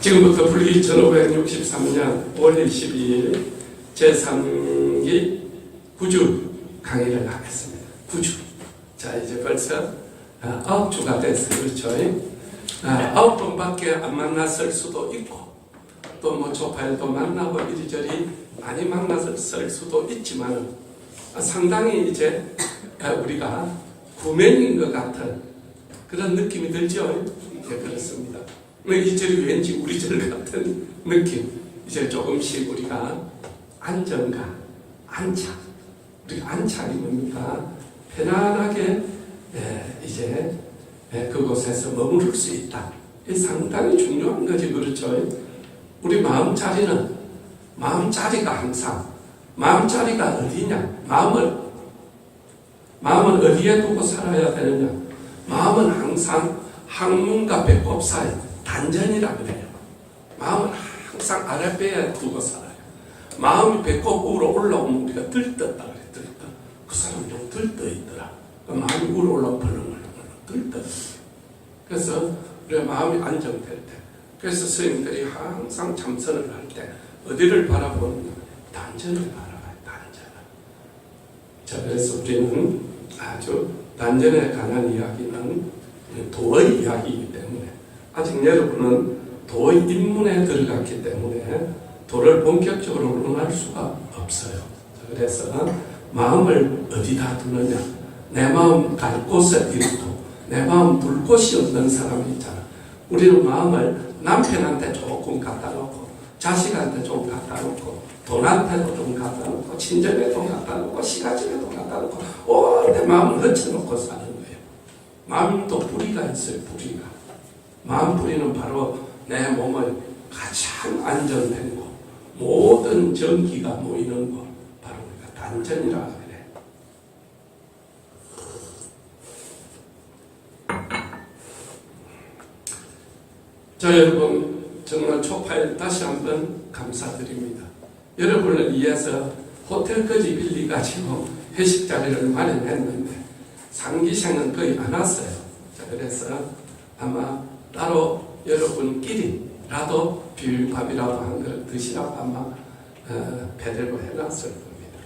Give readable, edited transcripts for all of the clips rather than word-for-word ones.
지금부터 불기 1563년 5월 22일 제3기 구주 강의를 하겠습니다. 구주. 자, 이제 벌써 9주가 됐어요. 그렇죠? 9번밖에 안 만났을 수도 있고, 또 뭐 조파일도 만나고 이리저리 많이 만났을 수도 있지만, 상당히 이제 우리가 구면인 것 같은 그런 느낌이 들죠? 네, 그렇습니다. 이 절이 왠지 우리 절 같은 느낌. 이제 조금씩 우리가 안정감, 안착. 우리가 안착이 뭡니까? 편안하게 이제 그곳에서 머무를 수 있다. 이 상당히 중요한 거지, 그렇죠? 우리 마음자리는, 마음자리가 항상, 마음자리가 어디냐? 마음을 어디에 두고 살아야 되느냐? 마음은 항상 항문과 배꼽 사이 단전이라 그래요. 마음은 항상 아랫배에 두고 살아요. 마음이 배꼽 위로 올라오면 우리가 들떴다 그래, 들떠. 그 사람이 좀 들떠 있더라. 마음이 위로 올라오면 벌렁벌렁 들떠. 그래서 우리가 마음이 안정될 때, 그래서 스님들이 항상 참선을 할 때 어디를 바라보느냐? 단전을 바라봐요, 단전을. 자, 그래서 우리는 아주 단전에 관한 이야기는 도의 이야기이기 때문에, 아직 여러분은 도의 입문에 들어갔기 때문에 도를 본격적으로 운할 수가 없어요. 그래서 마음을 어디다 두느냐? 내 마음 갈 곳을 잃고 내 마음 둘 곳이 없는 사람이 있잖아. 우리는 마음을 남편한테 조금 갖다 놓고, 자식한테 좀 갖다 놓고, 돈한테도 좀 갖다 놓고, 친정에도 갖다 놓고, 시가집에도 갖다 놓고, 내 마음을 흩어놓고 사는 거예요. 마음도 뿌리가 있어요, 뿌리가. 마음 뿌리는 바로 내 몸을 가장 안정된 곳, 모든 전기가 모이는 곳, 바로 우리가 단전이라 그래. 자, 여러분, 정말 초파일 다시 한번 감사드립니다. 여러분을 위해서 호텔까지 빌려가지고 회식 자리를 마련했는데 상기생은 거의 안 왔어요. 자, 그래서 아마 따로 여러분끼리라도 비빔밥이라도 한 그릇 드시라고 아마 배대로 해놨을 겁니다.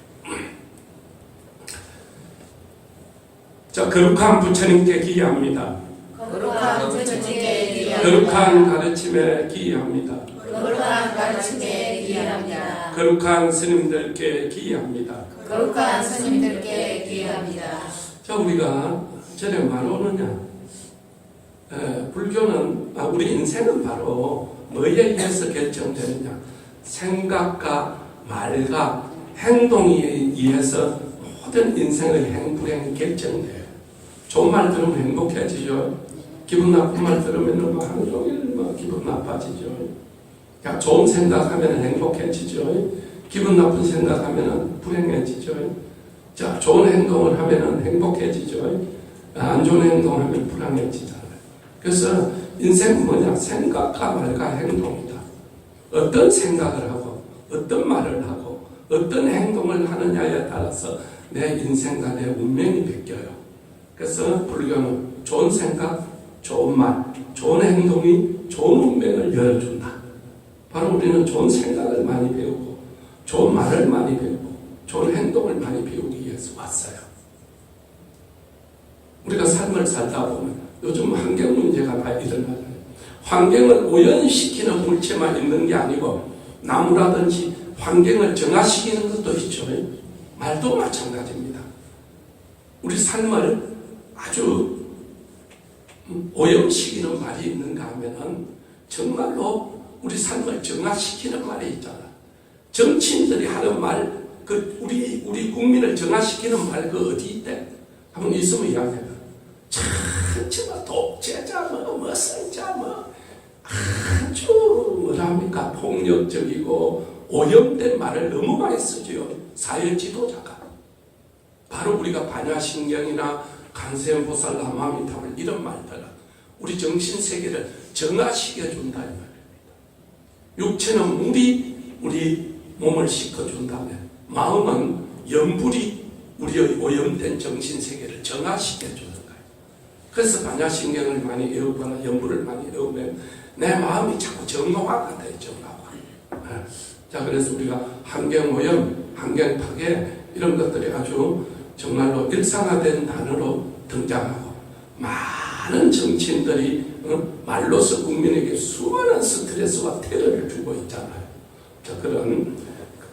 자, 거룩한 부처님께 기여합니다. 거룩한 부처님께 기여합니다. 거룩한 가르침에 기여합니다. 거룩한 가르침에 기여합니다. 거룩한 스님들께 기여합니다. 거룩한 스님들께 기여합니다. 자, 우리가 전에 말하느냐? 불교는, 우리 인생은 바로 뭐에 의해서 결정되느냐? 생각과 말과 행동에 의해서 모든 인생의 행불행이 결정돼요. 좋은 말 들으면 행복해지죠. 기분 나쁜 말 들으면 하루 종일 기분 나빠지죠. 그러니까 좋은 생각하면 행복해지죠. 기분 나쁜 생각하면 불행해지죠. 자, 좋은 행동을 하면 행복해지죠. 안 좋은 행동하면 불행해지잖아요. 그래서 인생은 뭐냐? 생각과 말과 행동이다. 어떤 생각을 하고 어떤 말을 하고 어떤 행동을 하느냐에 따라서 내 인생과 내 운명이 바뀌어요. 그래서 불교는 좋은 생각, 좋은 말, 좋은 행동이 좋은 운명을 열어준다. 바로 우리는 좋은 생각을 많이 배우고 좋은 말을 많이 배우고 좋은 행동을 많이 배우기 위해서 왔어요. 우리가 삶을 살다 보면 요즘 환경 문제가 많이 일어나요. 환경을 오염시키는 물체만 있는 게 아니고 나무라든지 환경을 정화시키는 것도 있죠. 말도 마찬가지입니다. 우리 삶을 아주 오염시키는 말이 있는가 하면은 정말로 우리 삶을 정화시키는 말이 있잖아. 정치인들이 하는 말, 우리 국민을 정화시키는 말 어디 있대? 한번 있으면 이야기해봐. 참, 독재자, 머슴자, 아주 뭐랍니까? 폭력적이고 오염된 말을 너무 많이 쓰죠. 사회 지도자가. 바로 우리가 반야신경이나 간세음보살, 라마미탑을 이런 말들은 우리 정신세계를 정화시켜준다 이 말입니다. 육체는 물이 우리 몸을 씻어준다면 마음은 염불이 우리의 오염된 정신세계를 정화시켜주는 거예요. 그래서 반야신경을 많이 외우거나 염불을 많이 외우면 내 마음이 자꾸 정화가 돼, 정화가. 자, 그래서 우리가 환경오염, 환경파괴 이런 것들이 아주 정말로 일상화된 단어로 등장하고 많은 정치인들이 말로서 국민에게 수많은 스트레스와 테러를 주고 있잖아요. 자,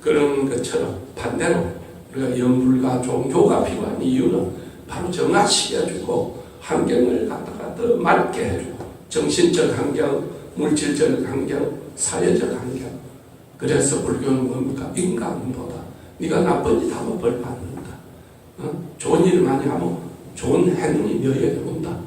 그런 것처럼 반대로 우리가 연불과 종교가 필요한 이유는 바로 정화시켜주고 환경을 갖다가 더 맑게 해주고 정신적 환경, 물질적 환경, 사회적 환경. 그래서 불교는 뭡니까? 인간보다 네가 나쁜 짓 하면 벌 받는다. 좋은 일 많이 하면 좋은 행운이 너에게 온다.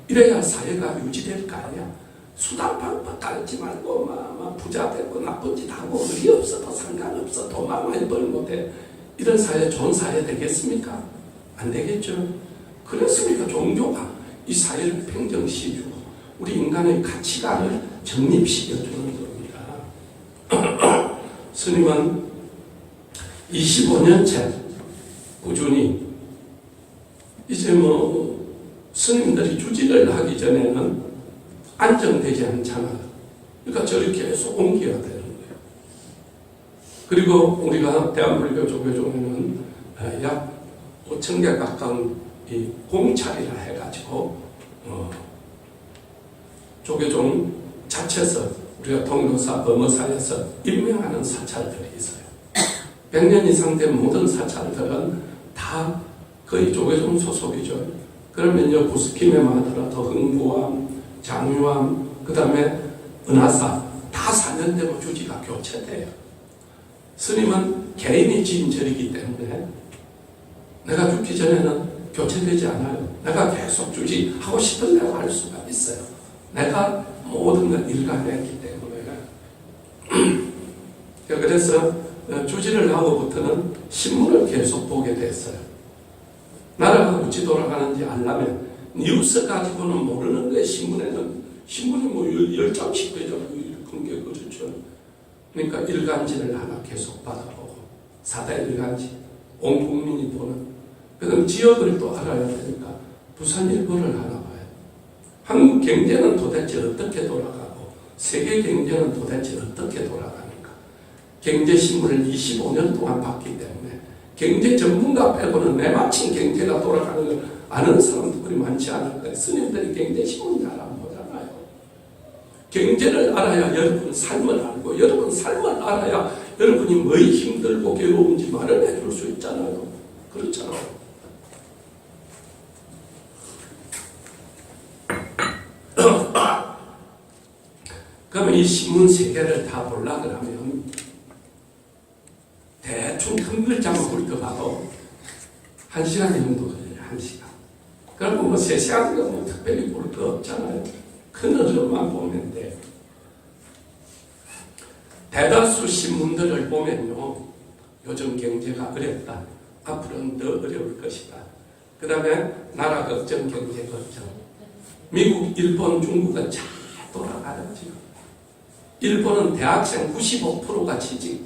이래야 사회가 유지될 거 아니야. 수단 방법 가르치 말고 막 부자 되고 나쁜 짓 하고 의리 없어도 상관없어. 돈만 많이 벌면 못해. 이런 사회 좋은 사회 되겠습니까? 안 되겠죠. 그렇습니까? 종교가 이 사회를 평정시켜주고 우리 인간의 가치관을 정립시켜주는 겁니다. 스님은 25년째 꾸준히 이제 스님들이 주지를 하기 전에는 안정되지 않잖아요. 그러니까 저렇게 계속 옮겨야 되는 거예요. 그리고 우리가 대한불교 조계종에는 약 5,000개 가까운 이 공찰이라 해가지고 조계종 자체에서 우리가 통도사, 범어사에서 임명하는 사찰들이 있어요. 100년 이상 된 모든 사찰들은 다 거의 조계종 소속이죠. 그러면 부스킴에 하더라도 흥부암, 장유암, 그 다음에 은하사 다 4년 되면 주지가 교체돼요. 스님은 개인이 지은 절이기 때문에 내가 죽기 전에는 교체되지 않아요. 내가 계속 주지하고 싶은 대로 할 수가 있어요. 내가 모든 걸 일관했기 때문에. 그래서 주지를 하고부터는 신문을 계속 보게 됐어요. 나라가 어찌 돌아가는지 알려면 뉴스 가지고는 모르는 거예요. 신문이 뭐 10장씩 되죠. 이런 게 그렇죠. 그러니까 일간지를 하나 계속 받아보고 사대 일간지 온 국민이 보는 그다음 지역을 또 알아야 되니까 부산일보를 하나 봐요. 한국 경제는 도대체 어떻게 돌아가고 세계 경제는 도대체 어떻게 돌아가는가. 경제신문을 25년 동안 봤기 때문에 경제 전문가 빼고는 내마침 경제가 돌아가는 걸 아는 사람들이 많지 않을 거예요. 스님들이 경제신문 잘 안 보잖아요. 경제를 알아야 여러분 삶을 알고 여러분 삶을 알아야 여러분이 뭐 힘들고 괴로운지 말을 해줄 수 있잖아요. 그렇잖아요. 그러면 이 신문 세 개를 다 보려고 하면 대충 큰 글자만 훑어봐도 1시간 정도 걸려요. 1시간. 그리고 뭐 3시간 뭐 특별히 볼 거 없잖아요. 큰 흐름만 보면 돼. 대다수 신문들을 보면요. 요즘 경제가 어렵다. 앞으로는 더 어려울 것이다. 그 다음에 나라 걱정, 경제 걱정. 미국, 일본, 중국은 잘 돌아가요 지금. 일본은 대학생 95%가 취직,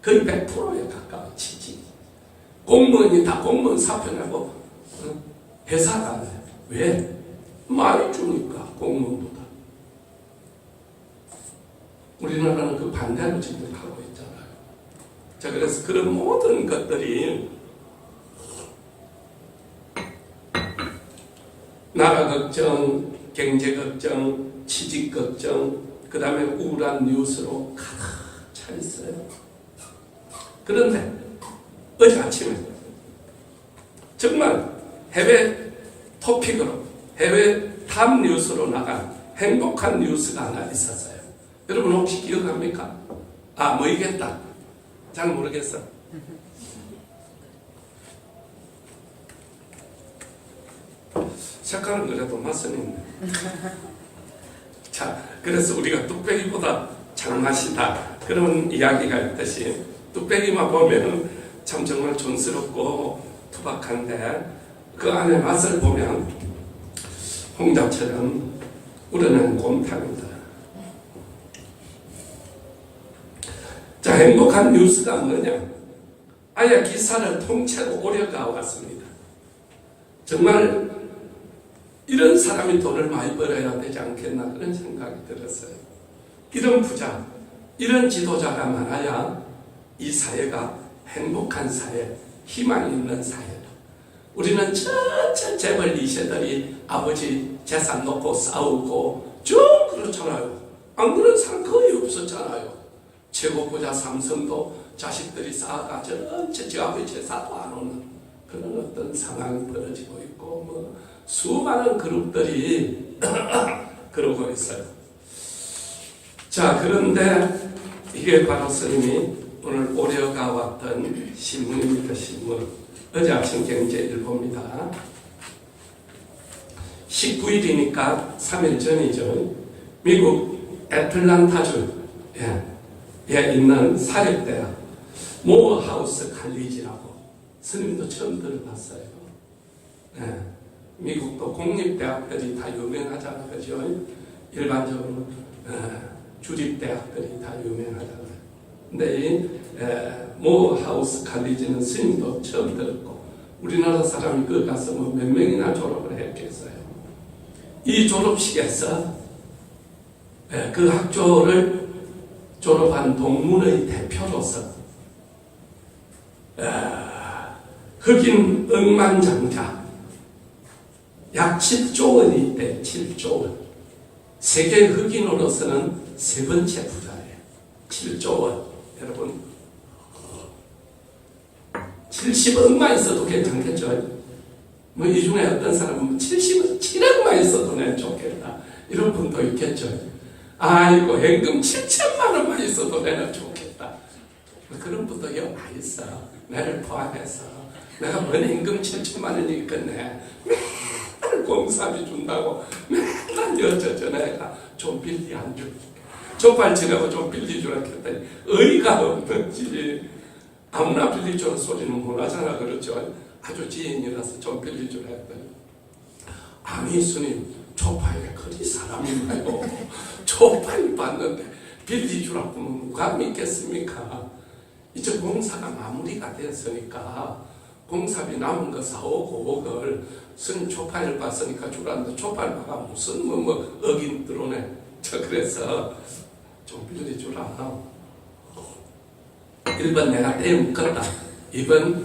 거의 100%에 가까워 취직. 공무원이 다 공무원 사표 내고 회사가 안 해요. 왜? 많이 주니까 공무원보다. 우리나라는 그 반대로 지금 하고 있잖아요. 자, 그래서 그런 모든 것들이 나라 걱정, 경제 걱정, 취직 걱정, 그 다음에 우울한 뉴스로 가득 차 있어요. 그런데 어제 아침에 정말 해외 토픽으로 해외 탑 뉴스로 나간 행복한 뉴스가 하나 있었어요. 여러분 혹시 기억합니까? 뭐이겠다. 잘 모르겠어. 색깔은 그래도 맛은 있네. 자, 그래서 우리가 뚝배기보다 장맛이다. 그런 이야기가 있듯이 뚝배기만 보면 참 정말 촌스럽고 투박한데 그 안에 맛을 보면 홍자처럼 우러난 곰탕이다. 자, 행복한 뉴스가 뭐냐? 아예 기사를 통째로 오려가 왔습니다. 정말 이런 사람이 돈을 많이 벌어야 되지 않겠나 그런 생각이 들었어요. 이런 부자, 이런 지도자가 많아야 이 사회가 행복한 사회, 희망이 있는 사회다. 우리는 전체 재벌 2세들이 아버지 재산 놓고 싸우고 쭉 그렇잖아요. 안 그런 사람 거의 없었잖아요. 최고 부자 삼성도 자식들이 쌓아가 전체 지 아버지 재산도 안 오는 그런 어떤 상황이 벌어지고 있고 뭐 수많은 그룹들이 그러고 있어요. 자, 그런데 이게 바로 스님이 오늘 오려가 왔던 신문입니다. 신문. 어제 아침 경제일보입니다. 19일이니까 3일 전이죠. 미국 애틀란타주에 있는 사립대학 모어하우스 칼리지라고 스님도 처음 들어봤어요. 미국도 공립대학들이 다 유명하잖아요. 그죠? 일반적으로 주립대학들이 다 유명하잖아요. 근데 이 모어하우스 칼리지는 스님도 처음 들었고 우리나라 사람이 그 가서 뭐 몇 명이나 졸업을 했겠어요. 이 졸업식에서 그 학교를 졸업한 동문의 대표로서 흑인 억만장자 약 7조 원이 있대. 7조 원. 세계 흑인으로서는 세 번째 부자예요. 7조 원. 여러분 70억만 있어도 괜찮겠죠. 뭐 이 중에 어떤 사람은 7억만 있어도 내 좋겠다 이런 분도 있겠죠. 아이고 현금 7천만 원만 있어도 내가 좋겠다. 그런 분도 여 많이 있어. 나를 포함해서 내가 뭔 현금 7천만 원이 있겠네. 맨날 공사비 준다고 맨날 여쭤줘. 내가 좀 빌리 안 줘. 족발 지내고 좀 빌리주라 했더니 의의가 없는지 아무나 빌리주는 소리는 못하잖아. 그렇죠. 아주 지인이라서 좀 빌리주라 했더니 아니 스님 족발에 그리 사람인가요? 족발 받는데 빌리주라고 누가 믿겠습니까? 이제 공사가 마무리가 됐으니까 공사비 남은 거 사오고 그걸 스님 족발을 봤으니까 주라는데 족발 봐가 무슨 뭐 어긴 들어오네. 저 그래서 좀 빌려주라. 1번 내가 떼 묶었다. 2번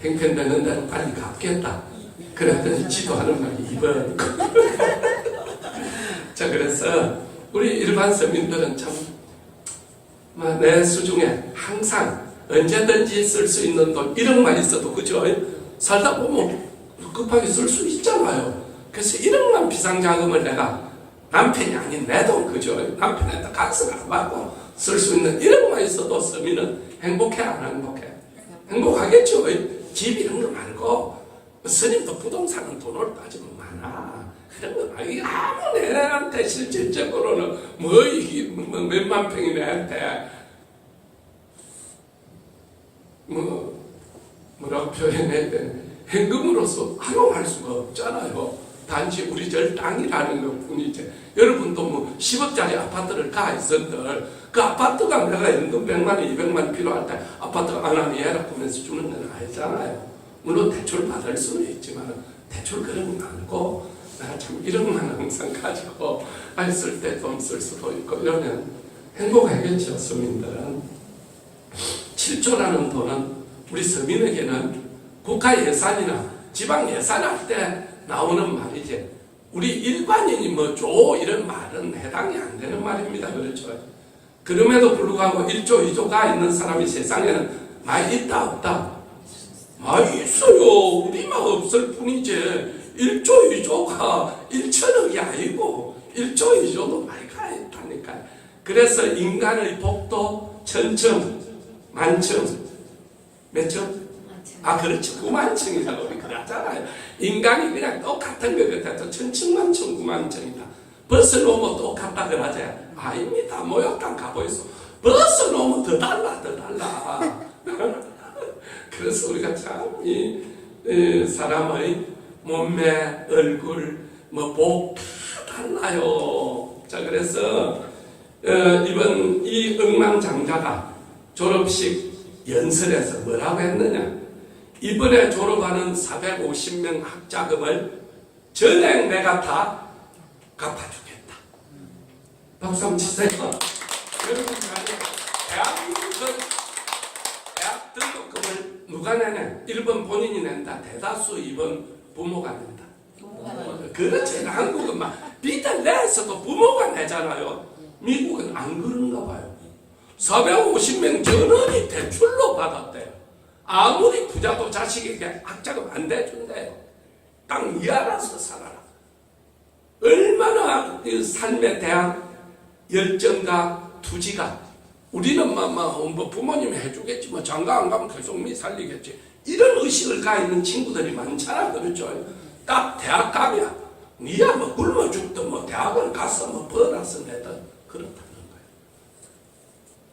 행편되는 대로 빨리 갚겠다. 그랬더니 지도하는 말이 2번. 자, 그래서 우리 일반 서민들은 참 내 수중에 항상 언제든지 쓸 수 있는 돈 1억만 있어도 그죠? 살다 보면 급하게 쓸 수 있잖아요. 그래서 1억만 비상자금을 내가 남편이 아닌 내 돈 그죠? 남편한테 각서를 안 받고 쓸 수 있는 1억만 있어도 서민은 행복해 안 행복해? 행복하겠죠. 집 이런 거 말고 스님도 부동산은 돈으로 따지면 많아. 그런 거 말고 아무 내한테 실질적으로는 뭐 이게 뭐 몇만 평이 내한테 뭐라고 표현해야 되나 현금으로서 활용할 수가 없잖아요. 단지 우리 절 땅이라는 것 뿐이지. 여러분도 뭐 10억짜리 아파트를 가 있었들 그 아파트가 내가 연금 100만 원, 200만 원 필요할 때 아파트가 안하니 해라 하면서 주는 건 아니잖아요. 물론 대출 받을 수는 있지만 대출 그런 거 말고 내가 참 1억만 항상 가지고 쓸 때 좀 쓸 수도 있고 이러면 행복하겠죠. 서민들은 7조라는 돈은 우리 서민에게는 국가 예산이나 지방 예산할 때 나오는 말이지 우리 일반인이 뭐 줘 이런 말은 해당이 안 되는 말입니다. 그렇죠. 그럼에도 불구하고 1조 2조가 있는 사람이 세상에는 많이 있다 없다? 많이 있어요. 우리만 없을 뿐이지 1조 2조가 1천억이 아니고 1조 2조도 많이 가 있다니까. 그래서 인간의 복도 천층 만층 몇 층? 그렇죠. 9만층이라고 우리 그러잖아요. 인간이 그냥 똑같은 것 같아서 천층만층 9만층이다. 버스 놓으면 똑같다 그러지? 아닙니다. 목욕탕 가보이소. 버스 놓으면 더 달라. 그래서 우리가 참 이 사람의 몸매, 얼굴, 복 다 달라요. 자, 그래서 이번 이 억만장자가 졸업식 연설에서 뭐라고 했느냐? 이번에 졸업하는 450명 학자금을 전액 내가 다 갚아주겠다. 박수 한번 치세요. 여러분, 대한민국은 대학 등록금을 누가 내냐? 1번 본인이 낸다. 대다수 2번 부모가 낸다. 그렇지. 한국은 막 빚을 내서도 부모가 내잖아요. 미국은 안 그런가 봐요. 450명 전원이 대출로 받았대요. 아무리 부자도 자식에게 학자금 안 대준대요. 땅 니 알아서 살아라. 얼마나 그 삶에 대한 열정과 투지가, 우리는 뭐 부모님이 해주겠지, 뭐 장가 안 가면 계속 미 살리겠지, 이런 의식을 가 있는 친구들이 많잖아. 그렇죠? 딱 대학 가면 니야 뭐 굶어 죽든 뭐 대학을 가서 뭐 벌어서 내든 그렇다는 거예요.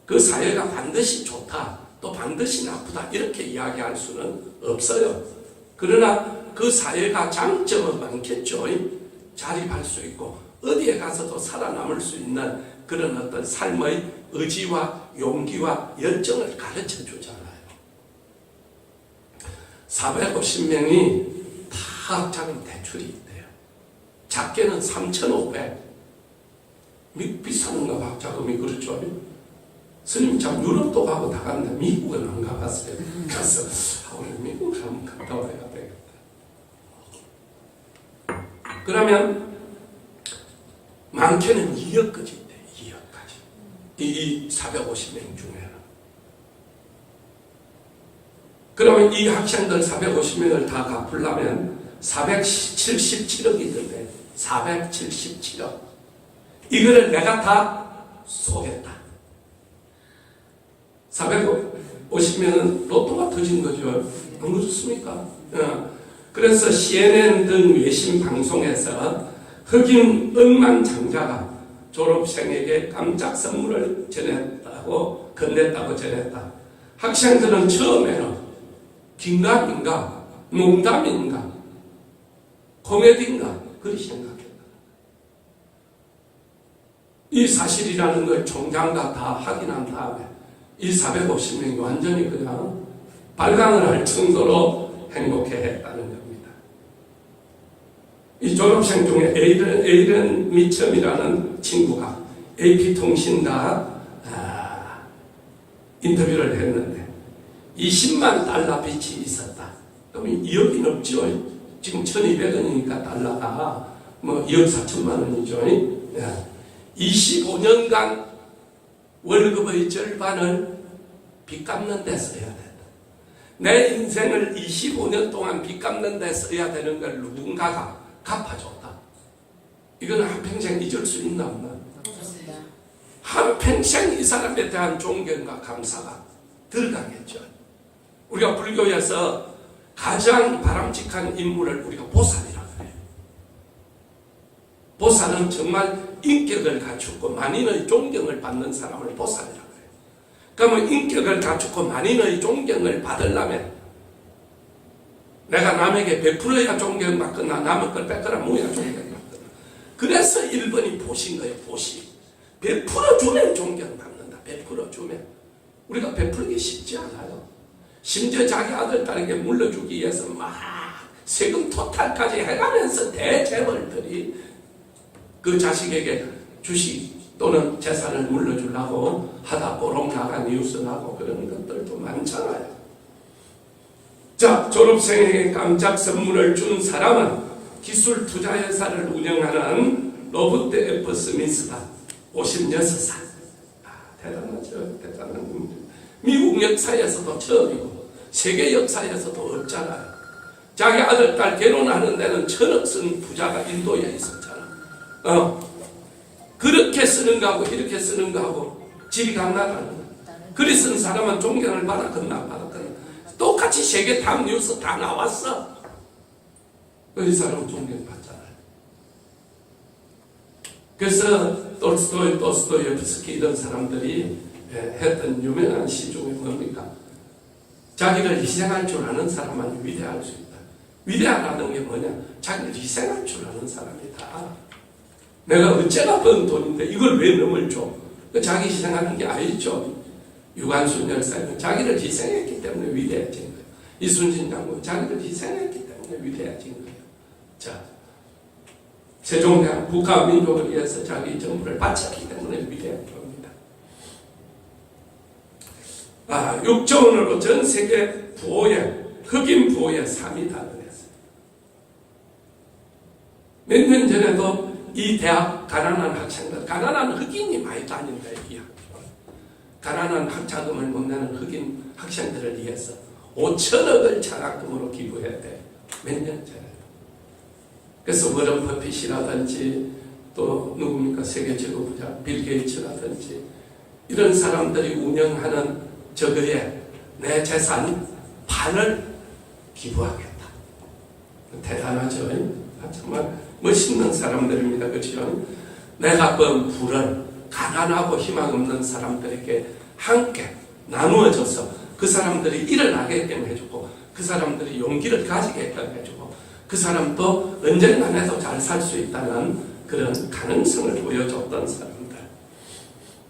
그 사회가 반드시 좋다, 또 반드시 나쁘다, 이렇게 이야기할 수는 없어요. 그러나 그 사회가 장점은 많겠죠. 자립할 수 있고 어디에 가서도 살아남을 수 있는 그런 어떤 삶의 의지와 용기와 열정을 가르쳐 주잖아요. 450명이 다 학자금 대출이 있대요. 작게는 3,500. 비싼가 봐, 학자금이. 그렇죠? 스님 참 유럽도 가고 다 갔는데 미국은 안 가봤어요. 그래서 우리 미국 한번 갔다 와야 되겠다. 그러면 많게는 2억까지 있대. 2억까지. 이 450명 중에는. 그러면 이 학생들 450명을 다 갚으려면 477억이 든대. 477억. 이거를 내가 다 쏘겠다. 450명은 로또가 터진 거죠. 안 그렇습니까? 그래서 CNN 등 외신 방송에서 흑인 억만장자가 졸업생에게 깜짝 선물을 건넸다고 전했다. 학생들은 처음에는 긴가민가, 농담인가, 코미디인가 그렇게 생각했다. 이 사실이라는 걸 총장과 다 확인한 다음에 이 450명이 완전히 그냥 발광을 할 정도로 행복해했다는 겁니다. 이 졸업생 중에 에이런 미첨이라는 친구가 AP통신과 인터뷰를 했는데 20만 달러 빚이 있었다. 그러면 2억이 넘죠. 지금 1,200원이니까 달러가 뭐 2억 4천만 원이죠. 25년간 월급의 절반을 빚 갚는 데 써야 된다. 내 인생을 25년 동안 빚 갚는 데 써야 되는 걸 누군가가 갚아줬다. 이거는 한평생 잊을 수 있나 없나? 한평생 이 사람에 대한 존경과 감사가 들어가겠죠. 우리가 불교에서 가장 바람직한 인물을 우리가 보살이라고 해요. 보살은 정말 인격을 갖추고 만인의 존경을 받는 사람을 보살이라고 해요. 그러면 인격을 갖추고 만인의 존경을 받으려면 내가 남에게 베풀어야 존경받거나 남의 걸 뺏거나 무야 존경받거나. 그래서 1번이 보신 거예요. 보시. 베풀어주면 존경받는다. 베풀어주면. 우리가 베풀기 쉽지 않아요. 심지어 자기 아들 딸에게 물려주기 위해서 막 세금 토탈까지 해가면서 대재벌들이 그 자식에게 주식 또는 재산을 물려주려고 하다 보름 나간 뉴스 나고 그런 것들도 많잖아요. 자, 졸업생에게 깜짝 선물을 준 사람은 기술 투자 회사를 운영하는 로버트 F. 스미스다. 56살. 대단하죠. 대단한 분들. 미국 역사에서도 처음이고 세계 역사에서도 없잖아요. 자기 아들 딸 결혼하는 데는 1,000억 쓴 부자가 인도에 있었잖아. 그렇게 쓰는 거하고 이렇게 쓰는 거하고 질이 강나다는 거야. 그리 쓴 사람은 존경을 받았거나 받았거나 똑같이 세계 탑 뉴스 다 나왔어. 이 사람은 존경받잖아요. 그래서 도스토옙스키 이런 사람들이 했던 유명한 시 중에 뭡니까? 자기를 희생할 줄 아는 사람만 위대할 수 있다. 위대하다는 게 뭐냐? 자기를 희생할 줄 아는 사람이다. 내가 어째나 번 돈인데 이걸 왜 넘을 줘? 자기 희생하는 게 아니죠. 유관순 열사는 자기를 희생했기 때문에 위대해진 거예요. 이순신 장군 자기를 희생했기 때문에 위대해진 거예요. 자, 세종대왕 국가 민족을 위해서 자기 전부를 바쳤기 때문에 위대한 겁니다. 6조 원으로 전 세계 부호에 흑인 부호에 3위 달성했어요. 몇 년 전에도 이 대학 가난한 학생들, 가난한 흑인이 많이 다닌다 이 학교. 가난한 학자금을 못 내는 흑인 학생들을 위해서 5천억을 장학금으로 기부했대. 몇 년 전에. 그래서 워런 버핏이라든지 또 누굽니까 세계 최고 부자 빌 게이츠라든지 이런 사람들이 운영하는 저거에 내 재산 반을 기부하겠다. 대단하죠. 정말 멋있는 사람들입니다. 그렇죠? 내가 번 부를 가난하고 희망 없는 사람들에게 함께 나누어줘서 그 사람들이 일어나게끔 해주고 그 사람들이 용기를 가지게끔 해주고 그 사람도 언젠가라도 잘 살 수 있다는 그런 가능성을 보여줬던 사람들.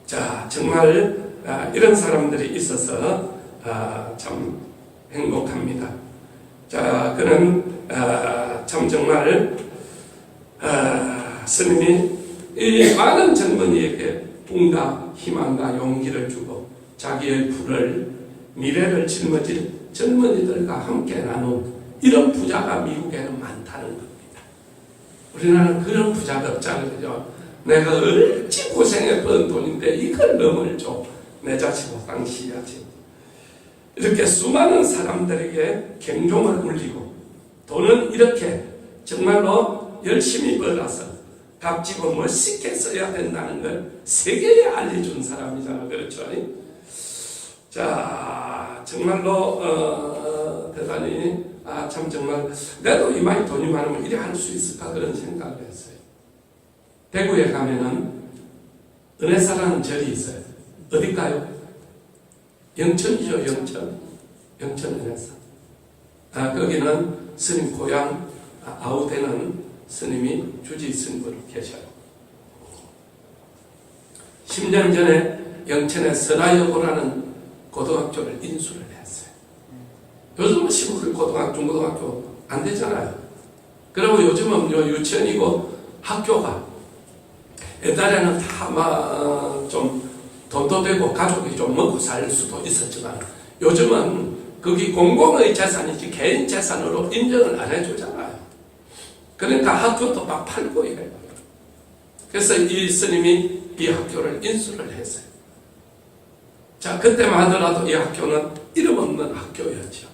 자, 정말 이런 사람들이 있어서 참 행복합니다. 자, 그는 참 정말 스님이 이 많은 젊은이에게 꿈과 희망과 용기를 주고 자기의 부를 미래를 짊어질 젊은이들과 함께 나눈 이런 부자가 미국에는 많다는 겁니다. 우리나라는 그런 부자가 없잖아요. 내가 얼지 고생해 번 돈인데 이걸 넘을 줘. 내 자식 호강시야지. 이렇게 수많은 사람들에게 경종을 울리고 돈은 이렇게 정말로 열심히 벌어서 값지고 멋있게 써야 된다는 걸 세계에 알려준 사람이잖아. 그렇죠? 자, 정말로 대단히 참 정말 내도 이만히 돈이 많으면 이래 할 수 있을까 그런 생각을 했어요. 대구에 가면은 은혜사라는 절이 있어요. 어딜까요? 영천이죠. 영천 은혜사. 거기는 스님 고향 아우대는 스님이 주지 스님으로 계셔요. 10년 전에 영천에 선화여고라는 고등학교를 인수를 했어요. 요즘은 시골 고등학교, 중고등학교 안 되잖아요. 그리고 요즘은 유치원이고 학교가 옛날에는 다 좀 돈도 되고 가족이 좀 먹고 살 수도 있었지만 요즘은 거기 공공의 재산이지 개인 재산으로 인정을 안 해주잖아요. 그러니까 학교도 막 팔고 이래요. 그래서 이 스님이 이 학교를 인수를 했어요. 자, 그때만 하더라도 이 학교는 이름 없는 학교였죠.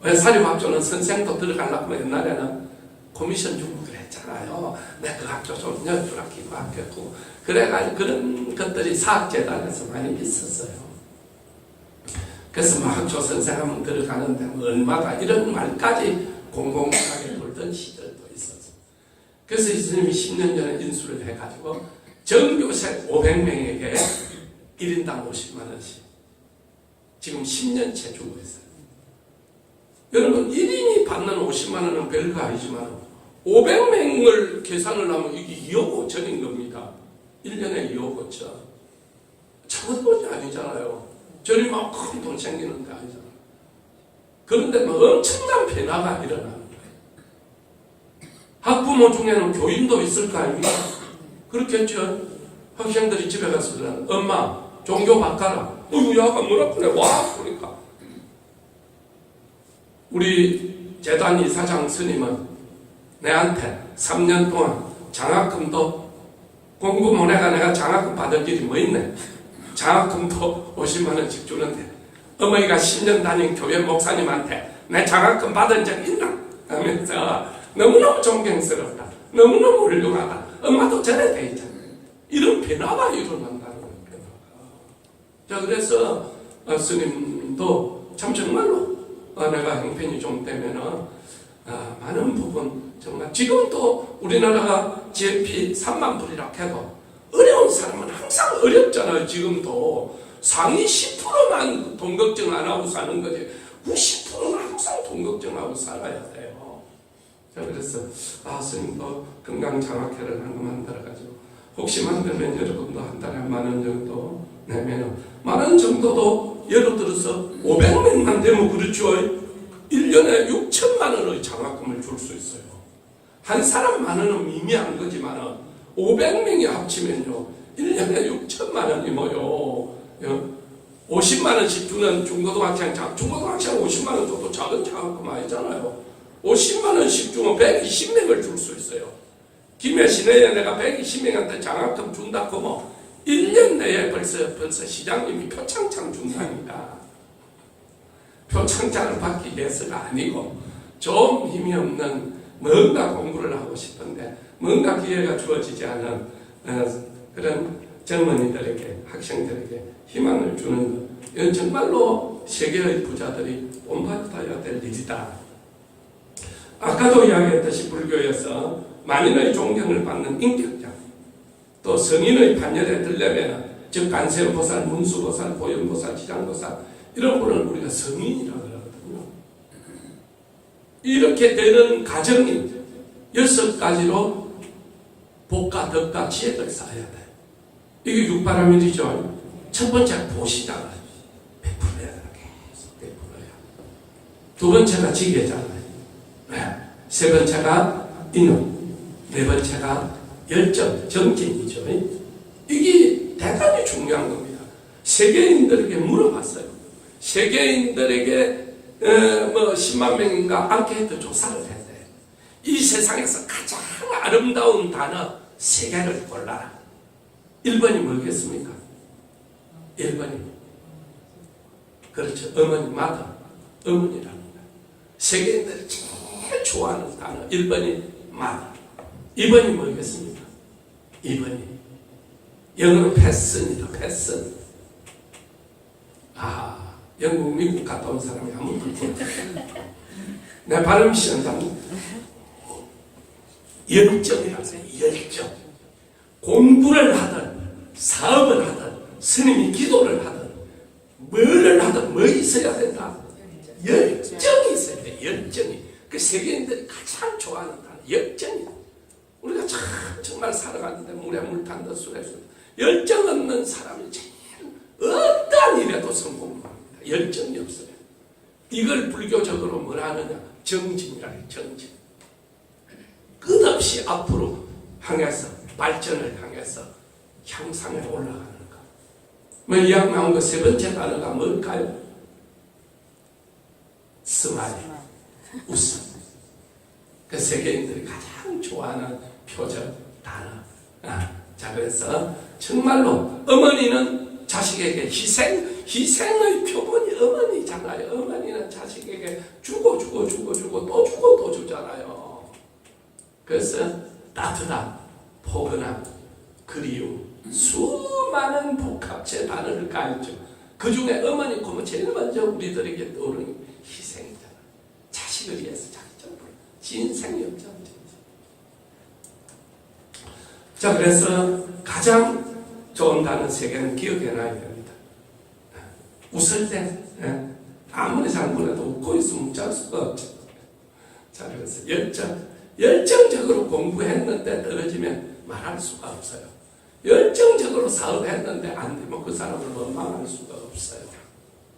왜 사립학교는 선생도 들어가려고 옛날에는 코미션 주고 그랬잖아요. 내 그 학교 좀 여주라 기부하겠고 그래가지고 그런 것들이 사학재단에서 많이 있었어요. 그래서 막 학교 선생하면 들어가는데 뭐 얼마다 이런 말까지 공공하게 돌던 시절도 있었어요. 그래서 이 스님이 10년 전에 인수를 해가지고 전교생 500명에게 1인당 50만 원씩 지금 10년째 주고 있어요. 여러분 1인이 받는 50만 원은 별거 아니지만 500명을 계산을 하면 이게 2억 5천인 겁니다. 1년에 2억 5천. 작은 돈이 아니잖아요. 저리 막 큰 돈 생기는 게 아니잖아요. 그런데 막 엄청난 변화가 일어나는 거예요. 학부모 중에는 교인도 있을 거 아닙니까? 그렇겠죠. 학생들이 집에 가서 그러는 엄마 종교 바꿔라. 야가 뭐라 그래. 와 그러니까 우리 재단 이사장 스님은 내한테 3년 동안 장학금도 공부모내가 내가 장학금 받을 일이 뭐 있네. 장학금도 50만 원씩 주는데 어머니가 10년 다닌 교회 목사님한테 내 장학금 받은 적 있나? 하면서 너무너무 존경스럽다. 너무너무 훌륭하다. 엄마도 저래 돼 있잖아. 이런 변화가 일어난다는 거예요. 자, 그래서 스님도 참 정말로 내가 형편이 좀 되면은 많은 부분 정말 지금도 우리나라가 GNP 3만 불이라 해도 어려운 사람은 항상 어렵잖아요. 지금도 상위 10%만 돈 걱정 안 하고 사는 거지 90%는 항상 돈 걱정하고 살아야 돼요. 자, 그래서 스님도 건강 장학회를 한 거 만들어가지고 혹시 만들면 여러분도 한 달에 10,000원 정도 내면 10,000원 정도도 예를 들어서 500명만 되면 그렇죠. 1년에 6천만 원의 장학금을 줄 수 있어요. 한 사람만은 미미한 거지만은 500명이 합치면요 1년에 6천만 원이 뭐요 50만 원씩 주는 중고등학생 50만 원 줘도 작은 장학금 아니잖아요. 50만 원씩 주면 120명을 줄 수 있어요. 김해시 내에 내가 120명한테 장학금 준다 그러면 1년 내에 벌써 시장님이 표창장 준다니까. 표창장을 받기 위해서가 아니고 좀 힘이 없는 뭔가 공부를 하고 싶은데 뭔가 기회가 주어지지 않은 그런 젊은이들에게 학생들에게 희망을 주는 것. 이건 정말로 세계의 부자들이 본받아야 될 일이다. 아까도 이야기했듯이 불교에서 만인의 존경을 받는 인격자, 또 성인의 판열에 들려면 즉 간세음보살, 문수보살, 보현보살, 지장보살 이런 분을 우리가 성인이라고 그러거든요. 이렇게 되는 과정이 6가지로 복과 덕과 지혜를 쌓아야 돼. 이게 육바라밀이죠. 첫 번째 보시잖아요. 베풀어야 돼. 계속 베풀어야. 두 번째가 지혜잖아요. 세 번째가 인용. 네 번째가 열정, 정진이죠. 이게 대단히 중요한 겁니다. 세계인들에게 물어봤어요. 세계인들에게 10만 명인가 앙케이트 조사를 했어요. 이 세상에서 가장 아름다운 단어 3개를 골라라. 1번이 뭐겠습니까? 1번이 그렇죠. 어머니, 마더, 어머니라는 거예요. 세계인들이 제일 좋아하는 단어 1번이 마더. 2번이 뭐겠습니까? 2번이 영어로 패슨이다. 패슨. 영국, 미국 갔다 온 사람이 아무도 없고 내 발음 시험장 열정이라고 해요. 열정. 공부를 하든 사업을 하든 스님이 기도를 하든 뭐를 하든 뭐 있어야 된다? 열정이 있어야 돼. 열정이. 그 세계인들이 가장 좋아하는 단어 열정이다. 우리가 정말 살아가는데 물에 물 탄다 술에 술. 열정 없는 사람이 제일 어떠한 일에도 성공합니다. 열정이 없어요. 이걸 불교적으로 뭐라 하느냐? 정진이라 해요. 정진. 끝없이 앞으로 향해서 발전을 향해서 향상에 올라가는 것. 뭐 이야기 나온 거 세 번째 단어가 뭘까요? 스마일. 웃음. 그 세계인들이 가장 좋아하는 표적 단어. 자, 그래서 정말로 어머니는 자식에게 희생의 표본이 어머니잖아요. 어머니는 자식에게 주고 또 주고 또 주잖아요. 그래서 따뜻함, 포근함, 그리움, 수많은 복합체 단어를 가했죠. 그 중에 어머니 꿈은 제일 먼저 우리들에게 떠오르는 희생이잖아. 자식을 위해서 자기 전부 진생이 없잖아. 자, 그래서 가장 좋은 단어 3개는 기억해놔야 됩니다. 웃을 때 아무리 장군해도 웃고 있으면 묵잘 수가 없죠. 자, 그래서 열정적으로 공부했는데 떨어지면 말할 수가 없어요. 열정적으로 사업했는데 안 되면 그 사람을 원망할 수가 없어요.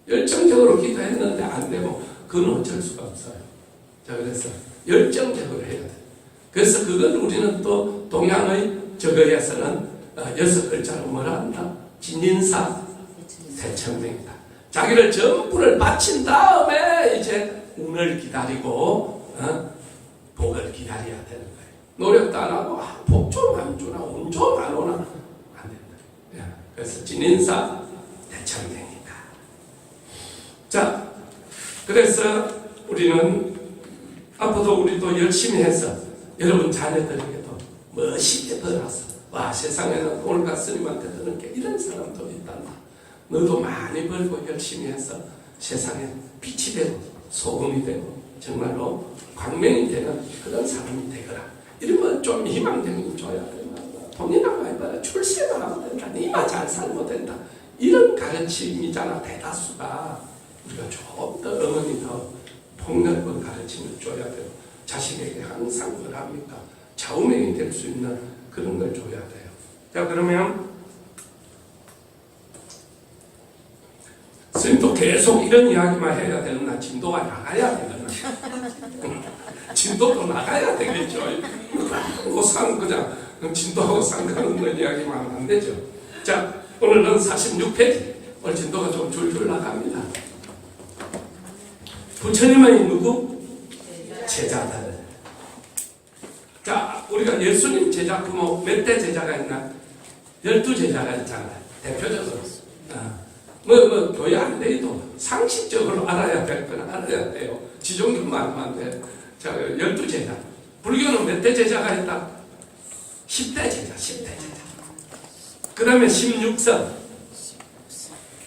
열정적으로 기도했는데 안 되면 그건 어쩔 수가 없어요. 자, 그래서 열정적으로 해야 돼요. 그래서 그걸 우리는 또 동양의 저거에서는 6글자로 뭐라 한다? 진인사 세천명이다. 자기를 전부를 바친 다음에 이제 운을 기다리고 복을 기다려야 되는 거예요. 노력도 안 하고 복 좀 안 주나 운 좀 안 오나 안 된다. 그래서 진인사 대천명이다. 자, 그래서 우리는 앞으로도 우리도 열심히 해서 여러분 자녀들에게도 멋있게 들어서 와, 세상에는 오늘가 스님한테 들은 게 이런 사람도 있단다. 너도 많이 벌고 열심히 해서 세상에 빛이 되고 소금이 되고 정말로 광명이 되는 그런 사람이 되거라. 이러면 좀 희망적인 줘야 된다. 돈이나 많이 벌어 출세나 하면 된다. 니만 잘 살면 된다. 이런 가르침이잖아. 대다수가 우리가 좀 더 어머니 더 폭넓은 가르침을 줘야 되고 자식에게 항상 뭘 합니까? 좌우명이 될 수 있는 그런 걸 줘야 돼요. 자, 그러면 스님도 계속 이런 이야기만 해야 되나? 진도가 나가야 되나? 진도도 나가야 되겠죠. 그냥 진도하고 상관없는 이야기만 하면 안 되죠. 자, 오늘은 46페이지. 오늘 진도가 좀 줄줄 나갑니다. 부처님의 누구? 제자들. 자, 우리가 예수님 제자 그뭐 몇 대 제자가 있나? 12제자가 있잖아요. 대표적으로. 교회 안 돼도 상식적으로 알아야 될 건 알아야 돼요. 지종교만 하면 안 돼요. 자, 12제자. 불교는 몇 대 제자가 있다? 10대 제자, 10대 제자. 그 다음에 16성.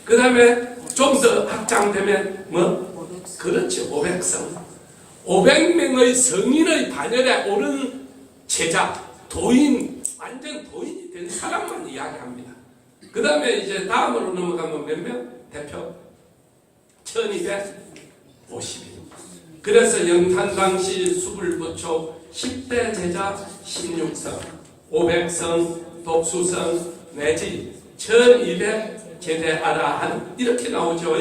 그 다음에 좀 더 확장되면 뭐? 그렇지, 500성. 500명의 성인의 반열에 오른 제자, 도인, 완전 도인이 된 사람만 이야기합니다. 그 다음에 이제 다음으로 넘어가면 몇 명? 대표 1250인. 그래서 영탄당시 수불부초 10대 제자 16성, 500성, 독수성 내지 1200 제대아라한 이렇게 나오죠.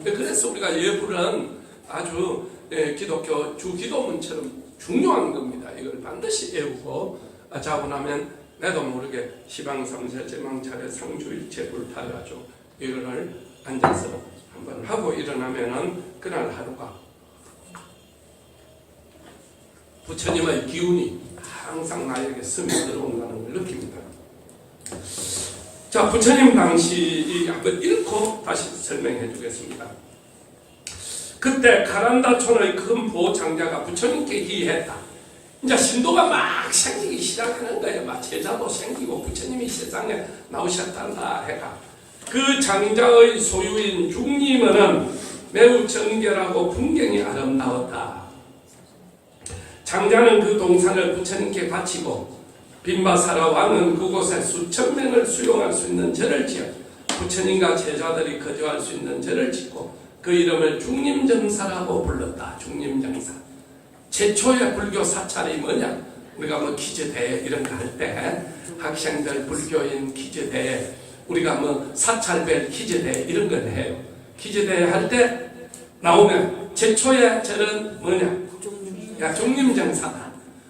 그래서 우리가 예불은 아주 기독교 주기도문처럼 중요한 겁니다. 이걸 반드시 외우고 자고 나면 나도 모르게 시방삼세 제망차례 상주일체 불타가지고 이거를 앉아서 한번 하고 일어나면은 그날 하루가 부처님의 기운이 항상 나에게 스며들어온다는 걸 느낍니다. 자, 부처님 당시 한번 읽고 다시 설명해 주겠습니다. 그때 가란다촌의 큰 보장자가 부처님께 희했다. 이제 신도가 막 생기기 시작하는 거예요. 막 제자도 생기고 부처님이 세상에 나오셨단다 해가. 그 장자의 소유인 중림은 매우 정결하고 풍경이 아름다웠다. 장자는 그 동산을 부처님께 바치고 빈바사라 왕은 그곳에 수천 명을 수용할 수 있는 절을 지어 부처님과 제자들이 거주할 수 있는 절을 짓고 그 이름을 중림정사라고 불렀다. 중림정사. 최초의 불교 사찰이 뭐냐? 우리가 뭐 퀴즈대회 이런 거 할 때 학생들 불교인 퀴즈대회 우리가 뭐 사찰별 퀴즈대회 이런 걸 해요. 퀴즈대회 할 때 나오면 최초의 절은 뭐냐? 중림정사다.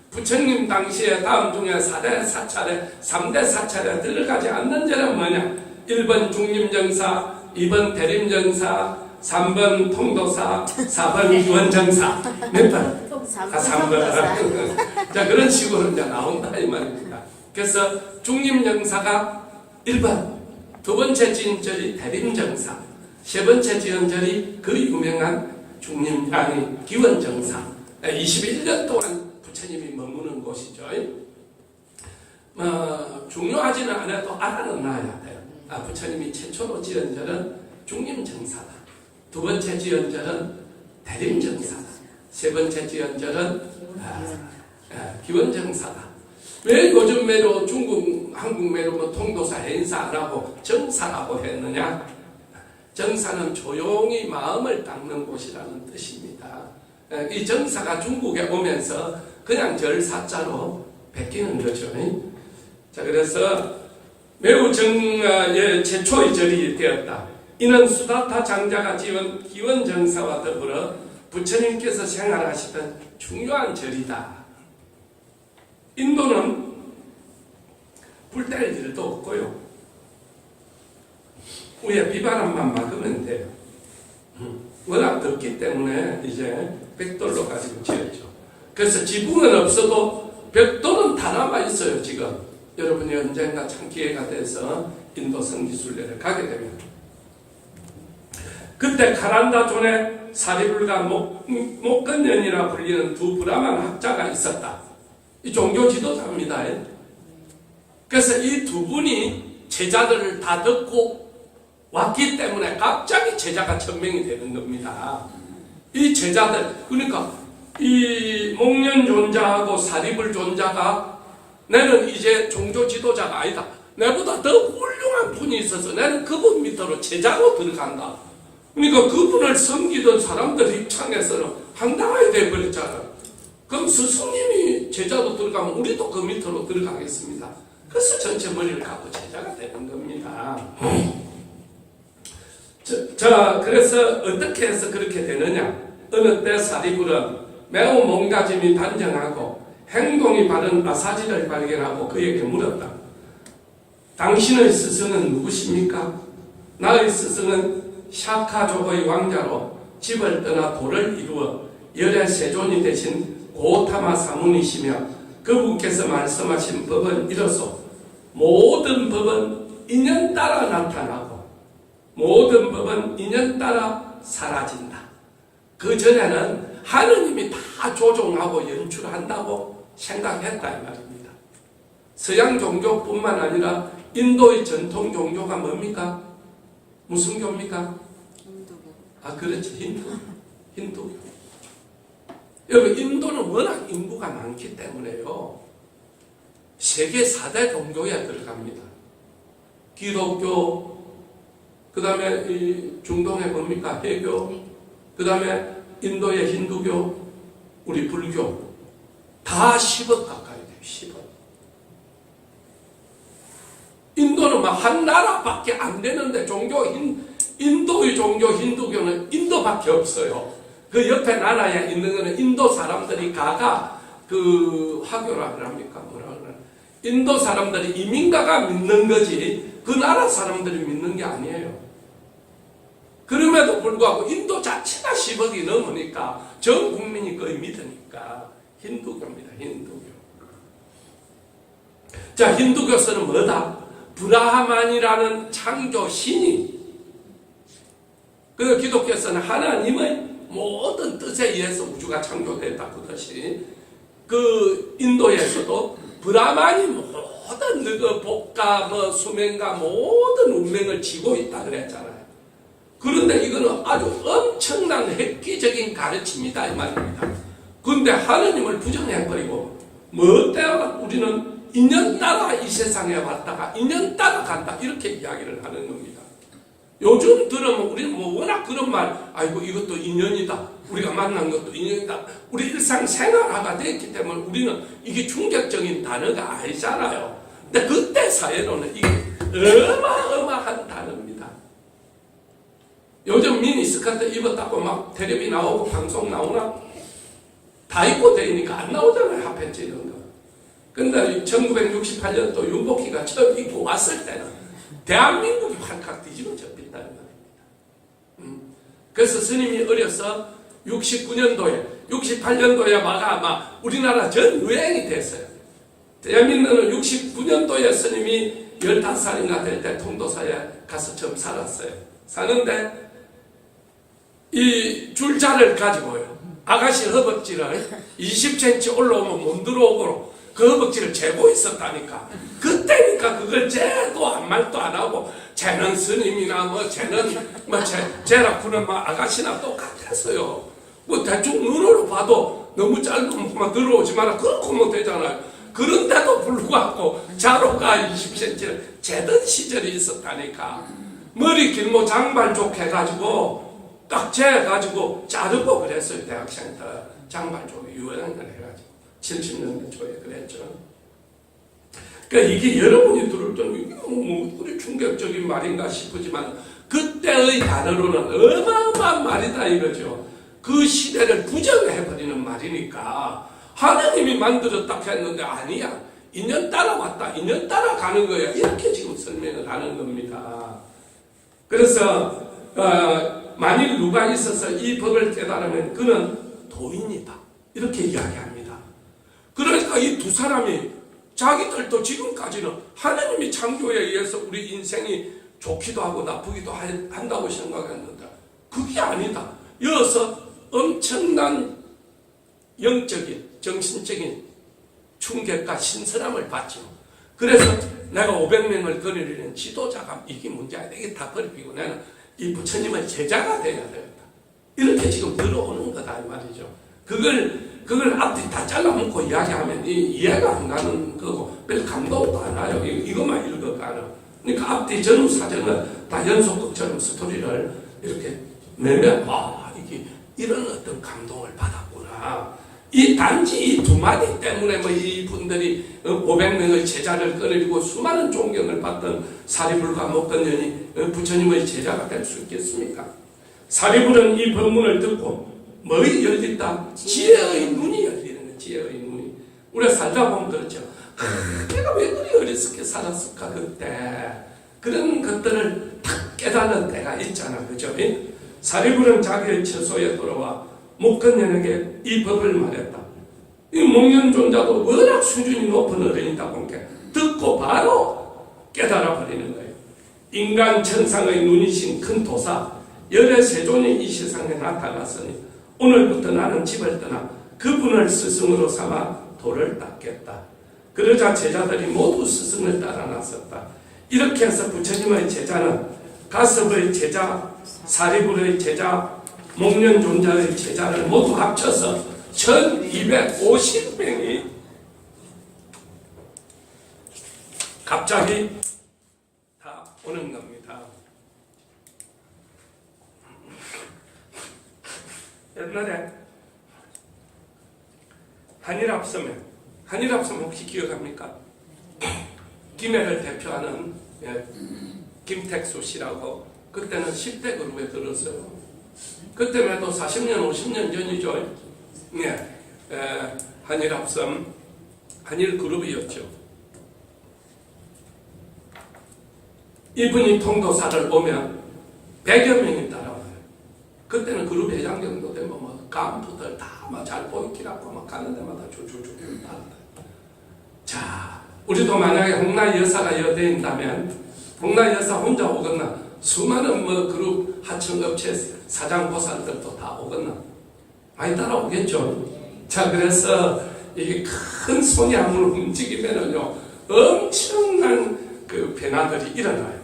부처님 당시에 다음 중에 4대 사찰에 3대 사찰에 들어가지 않는 절은 뭐냐? 1번 중림정사, 2번 대림정사, 3번 통도사, 4번 유원정사. 몇 번? 3번. 자, 그런 식으로 이제 나온다 이 말입니다. 그래서 중림정사가 1번, 두 번째 지은절이 대림정사, 세 번째 지은절이 그 유명한 기원정사. 21년 동안 부처님이 머무는 곳이죠. 중요하지는 않아도 알아는 놔야 돼요. 부처님이 최초로 지은 절은 중림정사다. 두 번째 지은 절은 대림정사다. 세 번째 지은 절은 기원정사다. 왜 요즘 매로 한국 매로 뭐 통도사 행사 안 하고 정사라고 했느냐? 정사는 조용히 마음을 닦는 곳이라는 뜻입니다. 이 정사가 중국에 오면서 그냥 절사자로 베끼는 거죠. 자, 그래서 매우 최초의 절이 되었다. 이는 수다타 장자가 지은 기원정사와 더불어 부처님께서 생활하시던 중요한 절이다. 인도는 불 뗄 일도 없고요. 위에 비바람만 막으면 돼요. 워낙 덥기 때문에 이제 벽돌로 가지고 지었죠. 그래서 지붕은 없어도 벽돌은 다 남아 있어요. 지금 여러분이 언젠가 참 기회가 돼서 인도 성지순례를 가게 되면 그때 가란다존에 사리불과 목건년이라 불리는 두 브라만 학자가 있었다. 이 종교 지도자입니다. 그래서 이 두 분이 제자들을 다 듣고 왔기 때문에 갑자기 제자가 1000명이 되는 겁니다. 이 제자들, 그러니까 이 목련 존자하고 사리불 존자가 나는 이제 종교 지도자가 아니다. 내보다 더 훌륭한 분이 있어서 나는 그분 밑으로 제자로 들어간다. 그러니까 그분을 섬기던 사람들 입장에서는 황당하게 돼버렸잖아. 그럼 스승님이 제자로 들어가면 우리도 그 밑으로 들어가겠습니다. 그래서 전체 머리를 갖고 제자가 되는 겁니다. 자, 그래서 어떻게 해서 그렇게 되느냐? 어느 때 사리불은 매우 몸가짐이 단정하고 행동이 바른 아사지를 발견하고 그에게 물었다. 당신의 스승은 누구십니까? 나의 스승은 샤카족의 왕자로 집을 떠나 도를 이루어 열의 세존이 되신 고타마 사문이시며 그분께서 말씀하신 법은 이로소 모든 법은 인연 따라 나타나고 모든 법은 인연 따라 사라진다. 그 전에는 하느님이 다 조종하고 연출한다고 생각했다 이 말입니다. 서양 종교뿐만 아니라 인도의 전통 종교가 뭡니까? 무슨 교입니까? 인도교. 아 그렇지, 힌두교. 여러분 인도는 워낙 인구가 많기 때문에요. 세계 4대 종교에 들어갑니다. 기독교, 그 다음에 중동에 뭡니까? 해교, 그 다음에 인도의 힌두교, 우리 불교 다 10억 가까이 돼요. 10억. 인도는 막 한 나라밖에 안 되는데 인도의 종교 힌두교는 인도밖에 없어요. 그 옆에 나라에 있는 거는 인도 사람들이 가가 그 화교라 그럽니까? 뭐라 그러나? 인도 사람들이 이민가가 믿는 거지 그 나라 사람들이 믿는 게 아니에요. 그럼에도 불구하고 인도 자체가 10억이 넘으니까 전 국민이 거의 믿으니까 힌두교입니다. 힌두교. 자, 힌두교서는 뭐다? 브라하만이라는 창조 신이, 그 기독교에서는 하나님의 모든 뜻에 의해서 우주가 창조됐다. 그것이 그 인도에서도 브라만이 모든 그 복과 뭐 수명과 모든 운명을 지고 있다 그랬잖아요. 그런데 이거는 아주 엄청난 획기적인 가르침이다 이 말입니다. 그런데 하나님을 부정해버리고 뭐 때문에 우리는 인연 따라 이 세상에 왔다가 인연 따라 간다 이렇게 이야기를 하는 겁니다. 요즘 들으면 우리는 뭐 워낙 그런 말, 아이고 이것도 인연이다, 우리가 만난 것도 인연이다, 우리 일상생활화가 됐기 때문에 우리는 이게 충격적인 단어가 아니잖아요. 근데 그때 사회로는 이게 어마어마한 단어입니다. 요즘 미니스커트 입었다고 막 텔레비 나오고 방송 나오나? 다 입고 다니니까 안 나오잖아요. 핫팬츠 이런 거. 근데 1968년도 윤복희가 처음 입고 왔을 때는 대한민국이 활칵 뒤집어졌다 말입니다. 그래서 스님이 어려서 68년도에 아마 우리나라 전 유행이 됐어요. 대한민국은 69년도에 스님이 15살인가 될 때 통도사에 가서 처음 살았어요. 사는데 이 줄자를 가지고요, 아가씨 허벅지를 20cm 올라오면 못 들어오고 그 허벅지를 재고 있었다니까. 그때니까 그걸 재도 아무 말도 안 하고 쟤는 스님이나 뭐 쟤는 뭐 쟤라쿠는 뭐 아가씨나 똑같았어요. 뭐 대충 눈으로 봐도 너무 짧으면 뭐 들어오지 마라 그렇고 뭐 되잖아요. 그런데도 불구하고 자로가 20cm를 재던 시절이 있었다니까. 머리 길모 장발족 해가지고 딱 재가지고 자르고 그랬어요. 대학생 때 장발족이 유행을 해가지고 70년대 초에 그랬죠. 그러니까 이게 여러분이 들을 때는 뭐 우리 충격적인 말인가 싶지만 그때의 단어로는 어마어마한 말이다 이거죠. 그 시대를 부정해버리는 말이니까 하나님이 만들었다 했는데 아니야, 인연 따라 왔다, 인연 따라 가는 거야, 이렇게 지금 설명을 하는 겁니다. 그래서 만일 누가 있어서 이 법을 깨달으면 그는 도인이다 이렇게 이야기합니다. 그러니까 이 두 사람이 자기들도 지금까지는 하나님이 창조에 의해서 우리 인생이 좋기도 하고 나쁘기도 한다고 생각했는데 그게 아니다. 여기서 엄청난 영적인 정신적인 충격과 신선함을 받죠. 그래서 내가 500명을 거느리는 지도자가 이게 문제야. 이게 다 버리고 나는 이 부처님의 제자가 되어야 되겠다. 이렇게 지금 들어오는 거다 이 말이죠. 그걸 앞뒤 다 잘라먹고 이야기하면 이해가 안 가는 거고 별 감동도 안 와요. 이것만 읽어가는. 그러니까 앞뒤 전후 사정은 다 연속극처럼 스토리를 이렇게 내면 이게 이런 어떤 감동을 받았구나. 이 단지 이 두 마디 때문에 뭐 이분들이 500명의 제자를 꺼내리고 수많은 존경을 받던 사리불과 목건년이 부처님의 제자가 될 수 있겠습니까? 사리불은 이 법문을 듣고 뭐의 열린다? 지혜의 눈이 열리는 거예요. 지혜의 눈이. 우리가 살다 보면 그렇죠. 내가 왜 그리 어리석게 살았을까 그때. 그런 것들을 탁 깨닫는 때가 있잖아. 그죠? 사리불은 자기의 처소에 돌아와 목건년에게 이 법을 말했다. 이 목련존자도 워낙 수준이 높은 어른이다 보니까 듣고 바로 깨달아 버리는 거예요. 인간 천상의 눈이신 큰 도사 열의 세존이 이 세상에 나타났으니 오늘부터 나는 집을 떠나 그분을 스승으로 삼아 돌을 닦겠다. 그러자 제자들이 모두 스승을 따라 나섰다. 이렇게 해서 부처님의 제자는 가섭의 제자, 사리불의 제자, 목련존자의 제자를 모두 합쳐서 1250명이 갑자기 다 오는 겁니다. 옛날에 한일합섬 혹시 기억합니까? 김해를 대표하는 김택수 씨라고 그때는 10대 그룹에 들었어요. 그때만 해도 40년, 50년 전이죠. 한일합섬, 한일그룹이었죠. 이분이 통도사를 오면 100여 명이 따라와요. 그때는 그룹 회장 정도 되면 뭐 간부들 다 잘 보이기라고 막 가는 데마다 줄줄줄 따라와요. 자, 우리도 만약에 홍나 여사가 여대인다면 홍나 여사 혼자 오겠나? 수많은 뭐 그룹 하청업체 사장 보살들도 다 오겠나? 많이 따라오겠죠. 자, 그래서 이게 큰 손이 한번 움직이면은요 엄청난 그 변화들이 일어나요.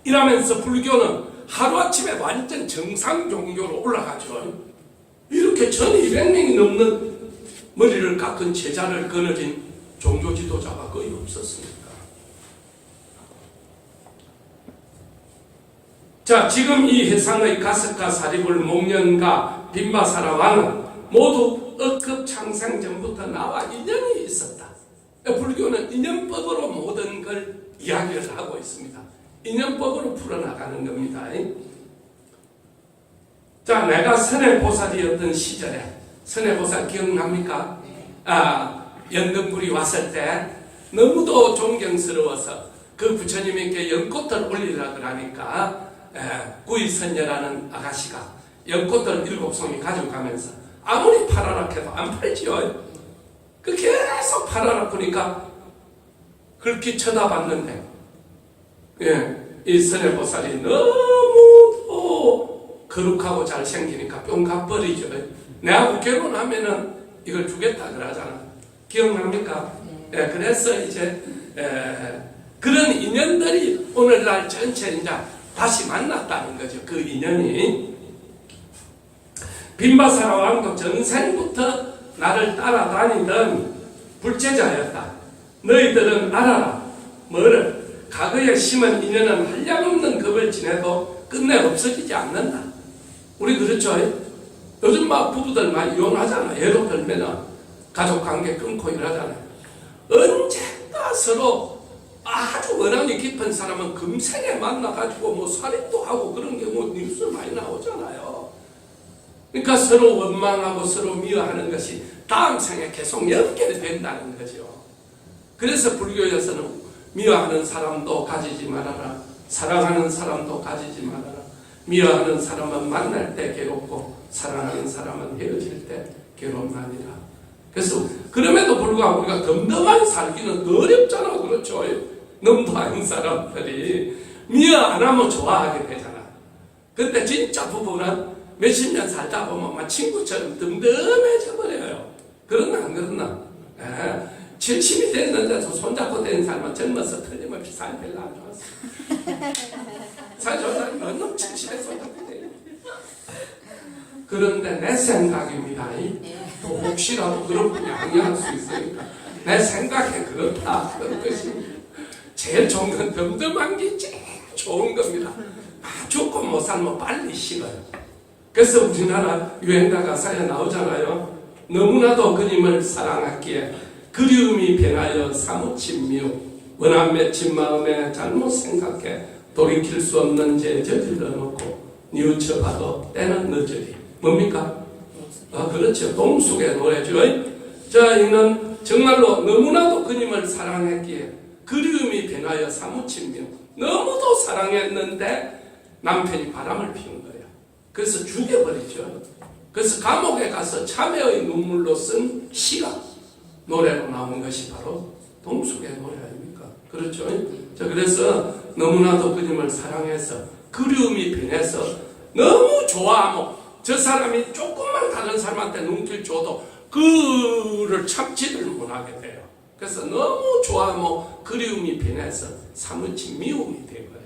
이러면서 불교는 하루아침에 완전 정상 종교로 올라가죠. 이렇게 1200명이 넘는 머리를 깎은 제자를 거느린 종교 지도자가 거의 없었습니다. 자, 지금 이 해상의 가섭과 사리불, 목련과 빈바사라 왕은 모두 억급 창생 전부터 나와 인연이 있었다. 불교는 인연법으로 모든 걸 이야기를 하고 있습니다. 인연법으로 풀어나가는 겁니다. 자, 내가 선해보살이었던 시절에, 선해보살 기억납니까? 연등불이 왔을 때 너무도 존경스러워서 그 부처님께 연꽃을 올리라 그러니까 구이선녀라는 아가씨가 연꽃을 7송이 가져가면서 아무리 팔아라 해도 안 팔지요. 그 계속 팔아라 보니까 그렇게 쳐다봤는데 이 선해보살이 너무 거룩하고 잘생기니까 뿅 가버리죠. 내하고 결혼하면은 이걸 주겠다 그러잖아. 기억납니까? 그래서 이제 그런 인연들이 오늘날 전체 이제 다시 만났다는 거죠. 그 인연이. 빈바사라 왕도 전생부터 나를 따라다니던 불제자였다. 너희들은 알아라. 뭐를? 과거에 심은 인연은 한량없는 겁을 지내도 끝내 없어지지 않는다. 우리 그렇죠? 요즘 막 부부들 많이 이혼하잖아. 예로 들면은 가족관계 끊고 이러잖아요. 언젠가 서로 아주 원한이 깊은 사람은 금생에 만나가지고 뭐 살인도 하고 그런 경우 뉴스 많이 나오잖아요. 그러니까 서로 원망하고 서로 미워하는 것이 다음 생에 계속 연결된다는 거죠. 그래서 불교에서는 미워하는 사람도 가지지 말아라. 사랑하는 사람도 가지지 말아라. 미워하는 사람은 만날 때 괴롭고 사랑하는 사람은 헤어질 때 괴롭나니라. 그래서 그럼에도 불구하고 우리가 덤덤하게 살기는 어렵잖아. 그렇죠? 너무한 사람들이 미워 안 하면 좋아하게 되잖아. 근데 진짜 부부는 몇십 년 살다 보면 막 친구처럼 덤덤해져 버려요. 그러나 안 그러나? 70이 됐는데도 손잡고 된 사람은 젊어서 틀림없이 삶이 별로 안 좋았어. 사실 저 사람이 너무 70에 손잡고 돼. 그런데 내 생각입니다. 또 혹시라도 그런 분이 양해할 수 있으니까 내 생각에 그렇다. 그런 것이 제일 좋은 건 덤덤한 게 제일 좋은 겁니다. 죽고 못 살면 빨리 식어요. 그래서 우리나라 유행가 가사에 나오잖아요. 너무나도 그님을 사랑했기에 그리움이 변하여 사무친 미움 원한 맺힌 마음에 잘못 생각해 돌이킬 수 없는 죄 저질러 놓고 뉘우쳐봐도 때는 늦으리 뭡니까? 그렇죠. 동숙의 노래죠. 자, 이는 정말로 너무나도 그님을 사랑했기에 그리움이 변하여 사무친 명. 너무도 사랑했는데 남편이 바람을 피운 거예요. 그래서 죽여버리죠. 그래서 감옥에 가서 참회의 눈물로 쓴 시가 노래로 나온 것이 바로 동숙의 노래 아닙니까? 그렇죠? 자, 그래서 너무나도 그님을 사랑해서 그리움이 변해서 너무 좋아하고 저 사람이 조금만 다른 사람한테 눈길 줘도 그를 참지를 못하게 돼요. 그래서 너무 좋아하고 그리움이 변해서 사무친 미움이 된 거예요.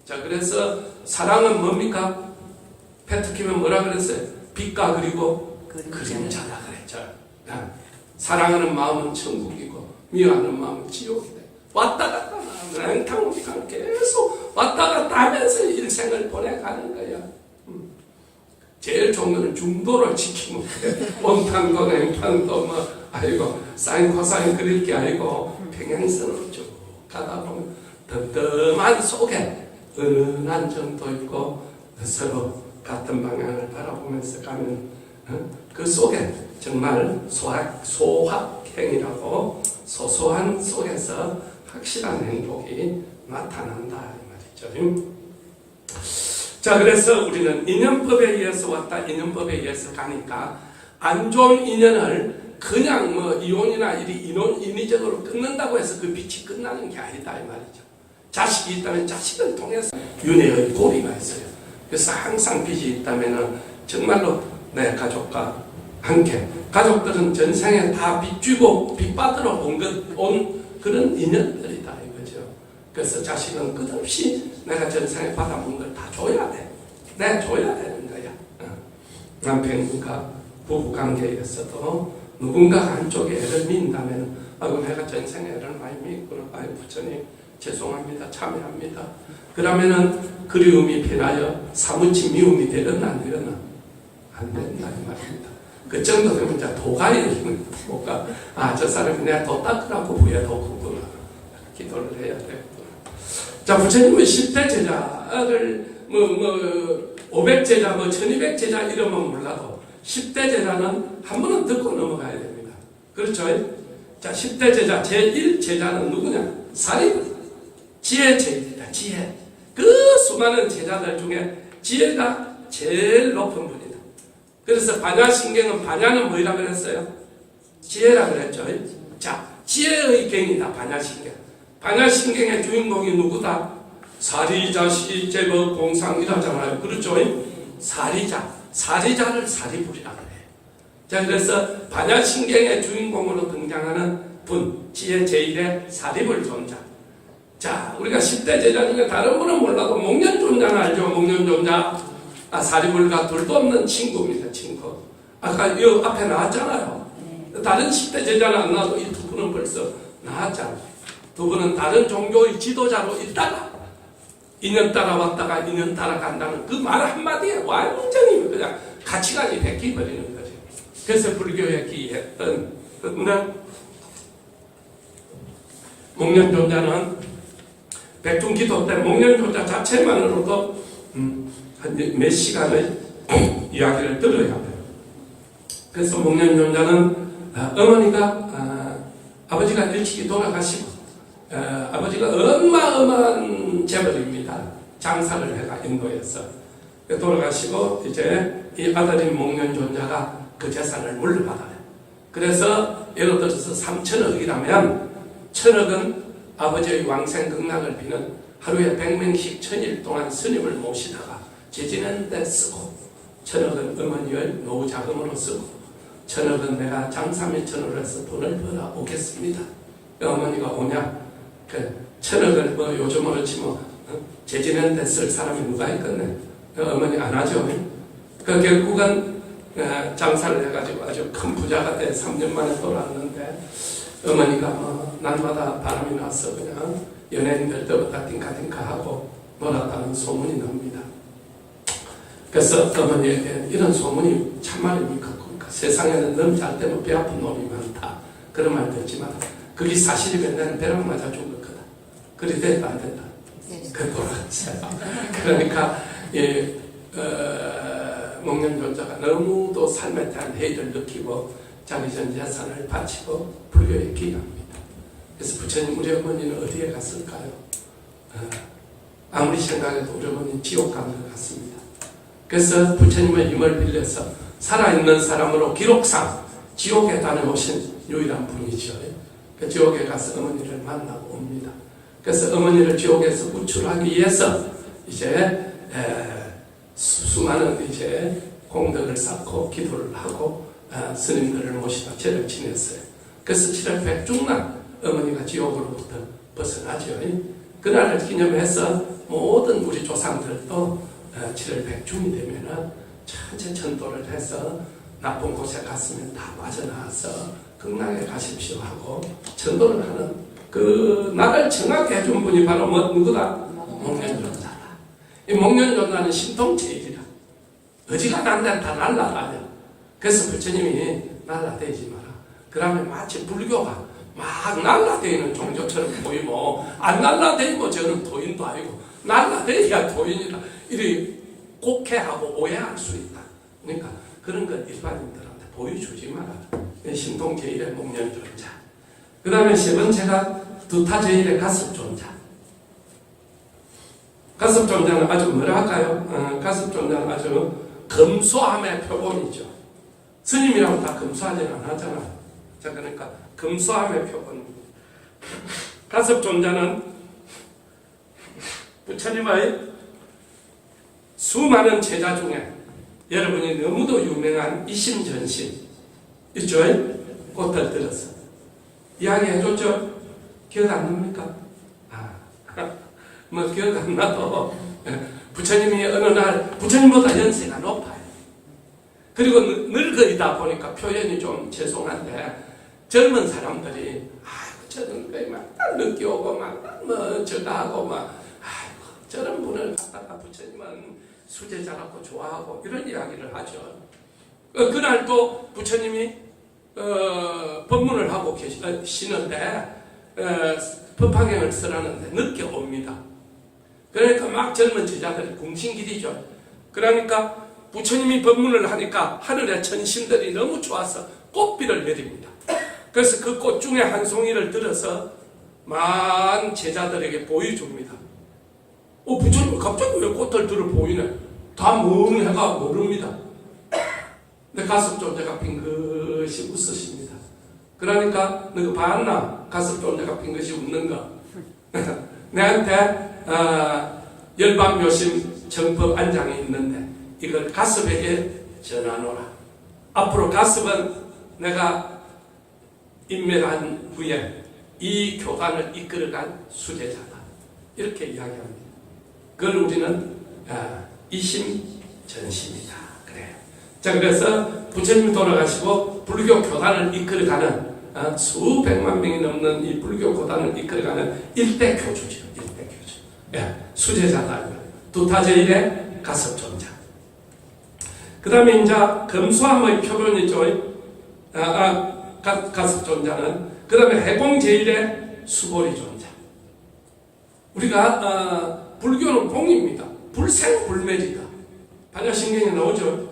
자, 그래서 사랑은 뭡니까? 페트킴은 뭐라 그랬어요? 빛과 그리고 그림자다 그랬죠. 사랑하는 마음은 천국이고 미워하는 마음은 지옥이 돼. 왔다 갔다 냉탕우리가 계속 왔다 갔다 하면서 일생을 보내가는 거야. 제일 좋은 거는 중도를 지키면 돼. 원탄도 냉탄도 뭐 아이고 사인 코사인 그릴 게 아니고 평행선으로 쭉 가다 보면 덤덤한 속에 은은한 정도 있고 서로 같은 방향을 바라보면서 가면 그 속에 정말 소확행이라고 소소한 속에서 확실한 행복이 나타난다 이 말이죠. 자, 그래서 우리는 인연법에 의해서 왔다 인연법에 의해서 가니까 안 좋은 인연을 그냥 뭐 이혼이나 인위적으로 끊는다고 해서 그 빛이 끝나는 게 아니다 이 말이죠. 자식이 있다면 자식을 통해서 윤회의 고리가 있어요. 그래서 항상 빚이 있다면 정말로 내 가족과 함께 가족들은 전생에 다 빚주고 빚받으러 온 그런 인연들이다 이거죠. 그래서 자식은 끝없이 내가 전생에 받아본 걸 다 줘야 돼. 내가 줘야 되는 거야. 남편과 부부관계에서도 누군가 한쪽에 애를 민다면 내가 전생에 애를 많이 믿고 부처님 죄송합니다. 참여합니다. 그러면은 그리움이 변하여 사무친 미움이 되거나 안 되거나 안 된다 이 말입니다. 그 정도 되면 이제 도가니를 뭔가 저 사람이 내가 도 닦으라고 후에 도구구나 기도를 해야 되겠구나. 자, 부처님은 10대 제자를 500제자 1200제자 이러면 몰라도 10대 제자는 한 번은 듣고 넘어가야 됩니다. 그렇죠? 자, 10대 제자 제1제자는 누구냐? 사리불 지혜 제일이다. 지혜. 그 수많은 제자들 중에 지혜가 제일 높은 분이다. 그래서 반야신경은 반야는 뭐이라 그랬어요? 지혜라 그랬죠. 자, 지혜의 경이다. 반야신경. 반야신경의 주인공이 누구다? 사리자 시제법 공상이라잖아요. 그렇죠? 사리자를 사리불이라 그래요. 자, 그래서 반야신경의 주인공으로 등장하는 분, 지혜 제일의 사리불 존자. 자, 우리가 10대 제자니까 다른 분은 몰라도 목련존자는 알죠? 목련존자. 사리불과 둘도 없는 친구입니다. 친구. 아까 이 앞에 나왔잖아요. 다른 10대 제자는 안 나와도 이 두 분은 벌써 나왔잖아요. 두 분은 다른 종교의 지도자로 있다가 인연 따라 왔다가 인연 따라 간다는 그 말 한마디에 완전히 그냥 가치관이 바뀌어버리는 거죠. 그래서 불교에 기했던 목련존자는 백중기도 때 목련존자 자체만으로도 한 몇 시간의 이야기를 들어야 돼요. 그래서 목련존자는 어머니가 아버지가 일찍이 돌아가시고 아버지가 어마어마한 재벌입니다. 장사를 해가 인도에서 돌아가시고 이제 이 아들인 목련존자가 그 재산을 물려받아요. 그래서 예를 들어서 3천억이라면 1,000억은 아버지의 왕생극락을 비는 하루에 100명씩 1000일 동안 스님을 모시다가 재지는 데 쓰고 1,000억은 어머니의 노후 자금으로 쓰고 1,000억은 내가 장사 미천으로 해서 돈을 벌어 오겠습니다. 어머니가 오냐? 1,000억을 요즘으로 치면 재지는 데 쓸 사람이 누가 있겠네? 어머니 안 하죠. 결국은 장사를 해가지고 아주 큰 부자가 돼 3년 만에 돌아왔는데 어머니가 날마다 바람이 나서 그냥 연예인들 떠받아 띵카띵카하고 놀았다는 소문이 납니다. 그래서 어머니에게 이런 소문이 참말입니까? 세상에는 너무 잘 되면 배 아픈 놈이 많다. 그런 말 듣지만 그게 사실이면 나는 벼락 맞아 죽을 거다. 그리 됐다 안 됐다? 그 돌아갔어요. 그러니까 목련존자가 너무도 삶에 대한 해이를 느끼고 자기 전 재산을 바치고 불교에 귀합니다. 그래서 부처님 우리 어머니는 어디에 갔을까요? 아무리 생각해도 우리 어머니는 지옥 간 것 같습니다. 그래서 부처님의 힘을 빌려서 살아있는 사람으로 기록상 지옥에 다녀오신 유일한 분이죠. 그 지옥에 가서 어머니를 만나고 옵니다. 그래서 어머니를 지옥에서 구출하기 위해서 이제 수많은 이제 공덕을 쌓고 기도를 하고 스님들을 모시다 절을 지냈어요. 그래서 7월 백중날 어머니가 지옥으로부터 벗어나죠. 그날을 기념해서 모든 우리 조상들도 7월 백중이 되면은 천체 천도를 해서 나쁜 곳에 갔으면 다 빠져나와서 극락에 가십시오 하고 천도를 하는 그 나를 정확히 해준 분이 바로 누구다? 목련존자다. 이 목련존자는 신통제일이라 어지간한데 다 날라다녀. 그래서 부처님이 날라대지 마라. 그러면 마치 불교가 막 날라대는 종교처럼 보이고 안 날라대고 저는 도인도 아니고 날라대야 도인이다. 이렇게 곡해하고 오해할 수 있다. 그러니까 그런 걸 일반인들한테 보여주지 마라. 신통제일의 목련존자. 그 다음에 세 번째가 두타제일의 가습존자. 가습존자는 아주 뭐라 할까요? 가습존자는 아주 검소함의 표본이죠. 스님이라고 다 검소하지는 않았잖아요. 자, 그러니까 검소함의 표본입니다. 가습존자는 부처님의 수많은 제자 중에 여러분이 너무도 유명한 이심전심 있죠? 꽃을 들어서 이야기해줬죠? 기억 안 납니까? 뭐 기억 안 나도 부처님이 어느 날 부처님보다 연세가 높아요. 그리고 늙어이다 보니까 표현이 좀 죄송한데 젊은 사람들이 저는 막 늦게 오고 막 저다 하고 막 저런 분을 갖다가 부처님은 수제자라고 좋아하고 이런 이야기를 하죠. 그날 또 부처님이 법문을 하고 계시는데 법화경을 쓰라는데 늦게 옵니다. 그러니까 막 젊은 제자들이 궁신길이죠. 그러니까 부처님이 법문을 하니까 하늘의 천신들이 너무 좋아서 꽃비를 내립니다. 그래서 그 꽃 중에 한 송이를 들어서 많은 제자들에게 보여줍니다. 부처님 갑자기 왜 꽃을 들어 보이네? 다 멍해가 모릅니다. 내 가습존자가 빙긋이 웃으십니다. 그러니까 너가 봤나? 가습존자가 빙긋이 웃는 거. 내한테 열반묘심 정법 안장이 있는데 이걸 가습에게 전하노라. 앞으로 가습은 내가 인멸한 후에 이 교단을 이끌어간 수제자다. 이렇게 이야기합니다. 그걸 우리는 이심전심이다. 그래요. 자, 그래서 부처님이 돌아가시고 불교 교단을 이끌어가는 수백만 명이 넘는 이 불교 교단을 이끌어가는 일대 교주죠. 일대 교주. 수제자다. 두타제일의 가섭존자. 그 다음에 이제 검소함의 표본이죠. 가섭존자는. 그 다음에 해공제일의 수보리존자. 우리가 불교는 공입니다. 불생불멸이다. 반야신경에 나오죠.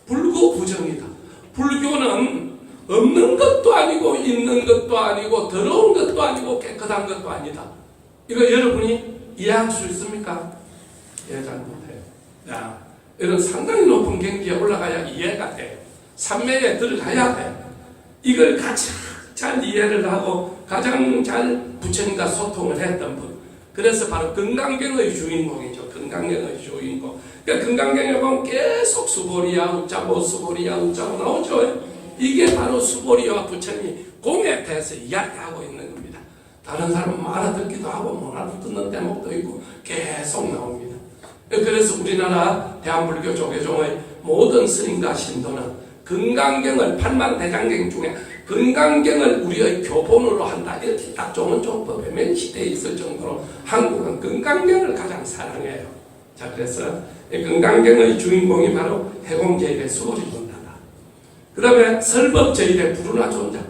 불구부정이다. 불교는 없는 것도 아니고 있는 것도 아니고 더러운 것도 아니고 깨끗한 것도 아니다. 이거 여러분이 이해할 수 있습니까? 이해 잘 못해요. 이런 상당히 높은 경지에 올라가야 이해가 돼요. 삼매에 들어가야 돼요. 이걸 가장 잘 이해를 하고 가장 잘 부처님과 소통을 했던 분. 그래서 바로 금강경의 주인공이죠. 금강경의 주인공. 그러니까 금강경에 보면 계속 수보리야 웃자고 수보리야 웃자고 나오죠. 이게 바로 수보리와 부처님이 공에 대해서 이야기하고 있는 겁니다. 다른 사람은 알아듣기도 하고 못 알아듣는 대목도 있고 계속 나옵니다. 그래서 우리나라 대한불교 조계종의 모든 스님과 신도는 금강경을 8만 대장경 중에 금강경을 우리의 교본으로 한다. 이렇게 딱 좋은 종법에 맨시대에 있을 정도로 한국은 금강경을 가장 사랑해요. 자, 그래서 금강경의 주인공이 바로 해공제일의 수보리존자다. 그 다음에 설법제일의 불운화존자.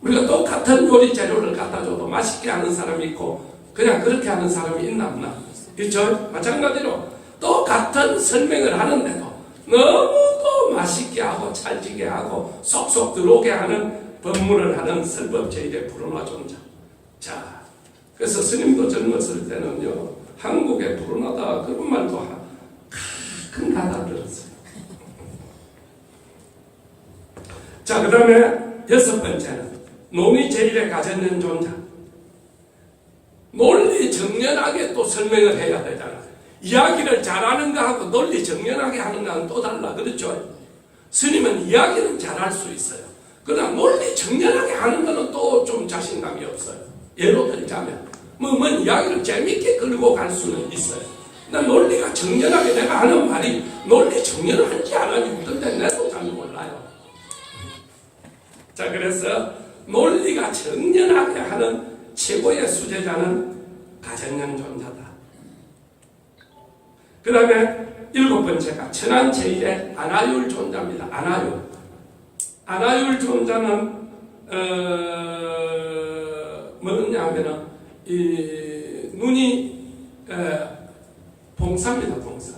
우리가 똑같은 요리 재료를 갖다 줘도 맛있게 하는 사람이 있고 그냥 그렇게 하는 사람이 있나 없나? 있죠? 마찬가지로 똑같은 설명을 하는데도 너무도 맛있게 하고 찰지게 하고 쏙쏙 들어오게 하는 법문을 하는 설법제일의 불운화 존자. 자, 그래서 스님도 젊었을 때는요, 한국에 불운하다 그런 말도 가끔 가다 들었어요. 자, 그 다음에 여섯 번째는 논의제일에 가졌는 존자. 논리 정연하게 또 설명을 해야 되잖아. 이야기를 잘하는 거하고 논리 정연하게 하는 거는 또 달라. 그렇죠? 스님은 이야기는 잘할 수 있어요. 그러나 논리 정연하게 하는 거는 또 좀 자신감이 없어요. 예로 들자면 뭔 이야기를 재밌게 끌고 갈 수는 있어요. 나 논리가 정연하게 내가 하는 말이 논리 정연한지 안 한지 그런데 내도 잘 몰라요. 자, 그래서 논리가 정연하게 하는 최고의 수제자는 가정령 존자다. 그 다음에 일곱 번째가 천안제일의 안하율 존자입니다. 안하율 존자는 뭐냐 하면은 이 눈이 봉사입니다. 봉사.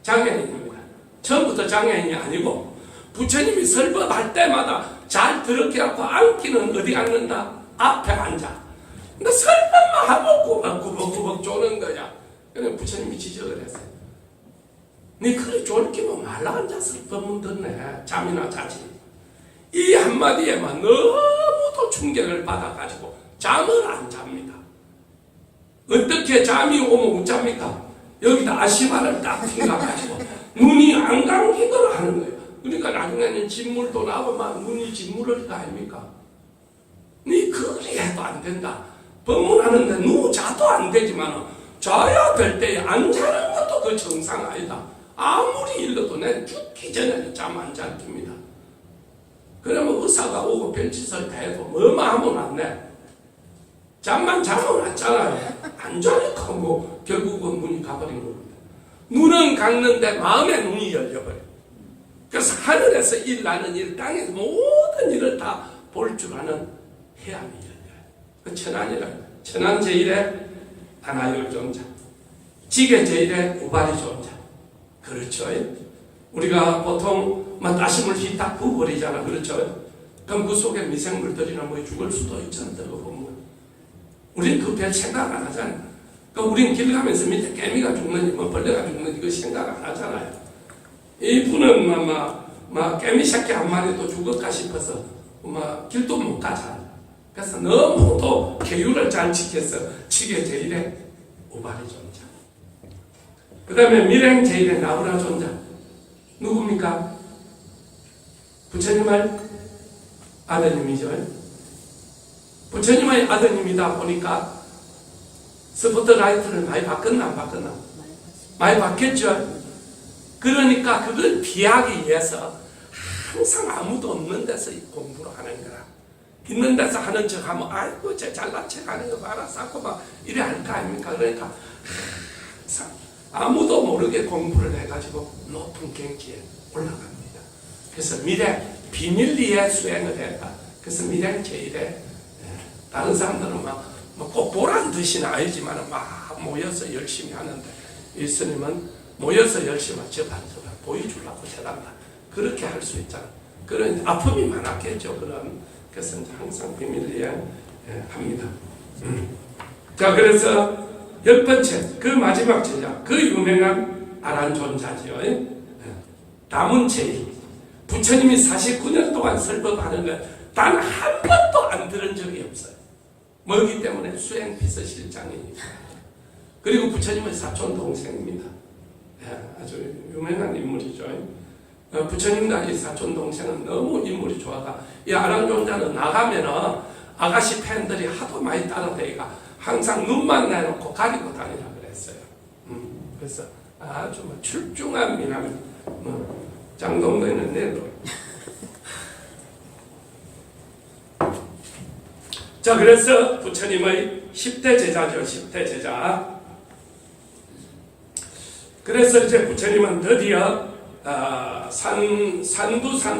장애인입니다. 처음부터 장애인이 아니고 부처님이 설법할 때마다 잘 들었게 하고 앉기는 어디 앉는다? 앞에 앉아. 근데 설법만 하고 구벅구벅 쪼는 거야. 그래서 부처님이 지적을 했어요. 니 그리 졸기면 말라 앉아 설법문 듣네. 잠이나 자지. 이 한마디에만 너무도 충격을 받아가지고 잠을 안 잡니다. 어떻게 잠이 오면 못 잡니까? 여기다 아시마를 딱 튕겨가지고 눈이 안 감기도록 하는 거예요. 그러니까 나중에는 진물도 나오면 눈이 진물을 거 아닙니까? 니 그리 해도 안 된다. 법문하는데 누워 자도 안 되지만 자야 될 때에 안 자는 것도 그 정상 아니다. 아무리 일러도 내 죽기 전에는 잠 안 잘 겁니다. 그러면 의사가 오고 별짓을 다 해도 뭐만 하면 안 돼. 잠만 자면 왔잖아요. 안 자니까 뭐 결국은 눈이 가버린 겁니다. 눈은 감는데 마음의 눈이 열려버려. 그래서 하늘에서 일나는 일, 땅에서 모든 일을 다 볼 줄 아는 해안이 열려요. 그 천안제일의 안하율 존자, 지게제일의 우바리 존자. 그렇죠? 우리가 보통 따심을 휘딱 부어버리잖아. 그렇죠? 그럼 그 속에 미생물들이나 뭐 죽을 수도 있잖아. 그거 보면 우리는 그 별 생각 안 하잖아. 그러니까 우리는 길 가면서 밑에 개미가 죽는지 뭐 벌레가 죽는지 그 생각 안 하잖아요. 이분은 개미 새끼 한 마리도 죽을까 싶어서 길도 못 가잖아. 그래서 너무도 계율을 잘 지켜서 지게제일의 우바리 존자. 그 다음에 밀행제일의 나우라 존자. 누굽니까? 부처님의 아드님이죠. 부처님의 아드님이다 보니까 스포트라이트를 많이 바꿨나 안 바꿨나? 많이 바뀌었죠. 그러니까 그걸 피하기 위해서 항상 아무도 없는 데서 공부를 하는 거라. 있는 데서 하는 척 하면 아이고 저 잘난 척 하는 거 봐라 쌓고 막 이래 할 거 아닙니까? 그러니까 항상 아무도 모르게 공부를 해가지고 높은 경지에 올라갑니다. 그래서 비밀리에 수행을 했다. 그래서 밀행제일에 다른 사람들은 꼭 보란 뜻이는 아니지만 막 모여서 열심히 하는데 이 스님은 모여서 열심히 저반 보여주려고 잘한다. 그렇게 할 수 있잖아. 그런 아픔이 많았겠죠. 그래서 항상 비밀리에 합니다. 자, 그래서 열 번째, 그 마지막 제자, 그 유명한 아란존자지요. 다문제일. 부처님이 49년 동안 설법하는 걸 단 한 번도 안 들은 적이 없어요. 뭐기 때문에 수행비서실장이니까. 그리고 부처님의 사촌 동생입니다. 아주 유명한 인물이죠. 부처님과 이 사촌 동생은 너무 인물이 좋아가 이 아란존자는 나가면은 아가씨 팬들이 하도 많이 따라다니까 항상 눈만 내놓고 가리고 다니라 그랬어요. 그래서 아주 출중한 미남, 장동건은 내로. 자, 그래서 부처님의 10대 제자죠. 10대 제자. 그래서 이제 부처님은 드디어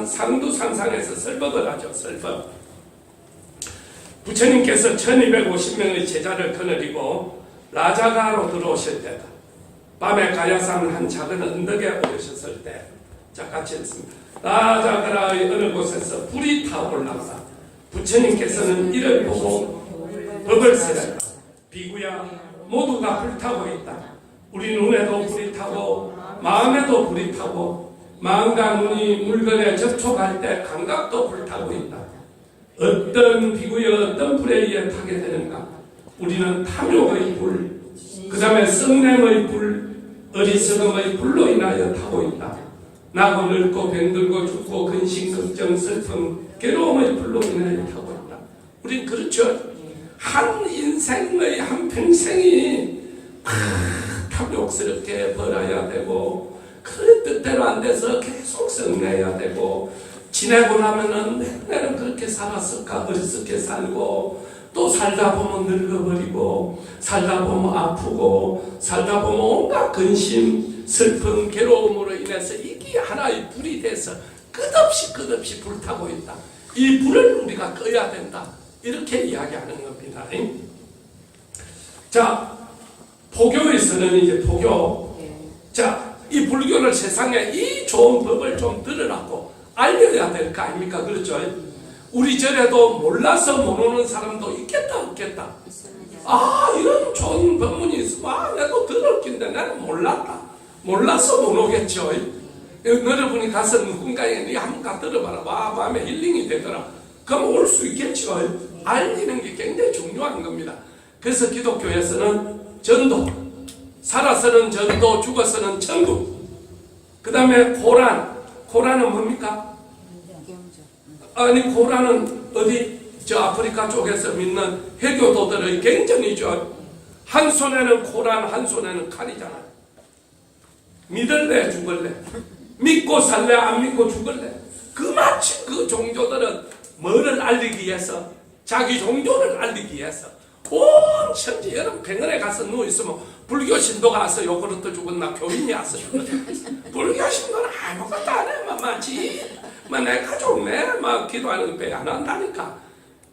상두산상에서 설법을 하죠. 설법. 부처님께서 1250명의 제자를 거느리고 라자가로 들어오실 때다. 밤에 가야산 한 작은 언덕에 오르셨을 때, 자 같이 했습니다. 나자그라의 어느 곳에서 불이 타올라서 부처님께서는 이를 보고 법을 세웠다. 비구야, 모두가 불타고 있다. 우리 눈에도 불이 타고 마음에도 불이 타고 마음과 눈이 물건에 접촉할 때 감각도 불타고 있다. 어떤 비구에 어떤 불에 의해 타게 되는가? 우리는 탐욕의 불, 그 다음에 썩냄의 불, 어리석음의 불로 인하여 타고 있다. 나고 늙고 병들고 죽고 근심, 걱정, 슬픔, 괴로움의 불로 인하여 타고 있다. 우린 그렇죠. 한 인생의 한 평생이 탐욕스럽게 벌어야 되고 그 뜻대로 안 돼서 계속 성내야 되고 지내고 나면은 내가 그렇게 살았을까 어리석게 살고 또 살다 보면 늙어버리고 살다 보면 아프고 살다 보면 온갖 근심, 슬픔, 괴로움으로 인해서 이게 하나의 불이 돼서 끝없이 불타고 있다. 이 불을 우리가 꺼야 된다. 이렇게 이야기하는 겁니다. 자, 포교에서는 이제 포교. 자, 이 불교를 세상에 이 좋은 법을 좀 들으라고 알려야 될 거 아닙니까? 그렇죠? 우리 절에도 몰라서 모르는 사람도 있겠다 없겠다. 아, 이런 좋은 법문이 있어. 아, 내도 들을 낀데 나는 몰랐다. 몰라서 못 오겠죠. 여러분이 가서 누군가에게 네 한번 들어봐라. 와, 마음에 힐링이 되더라. 그럼 올 수 있겠죠. 알리는 게 굉장히 중요한 겁니다. 그래서 기독교에서는 전도, 살아서는 전도, 죽어서는 천국. 그 다음에 고란은 뭡니까? 아니, 고란은 어디 저 아프리카 쪽에서 믿는 해교도들의 경전이죠. 한 손에는 고란, 한 손에는 칼이잖아요. 믿을래 죽을래, 믿고 살래 안 믿고 죽을래. 그 마치 그 종교들은 뭐를 알리기 위해서, 자기 종교를 알리기 위해서 온 천지 여러분 병원에 가서 누워있으면 불교 신도가 와서 요구르트 죽었나 교인이 와서 불교 신도는 아무것도 안 해. 마치 내 가족 막 기도하는 배 안 한다니까.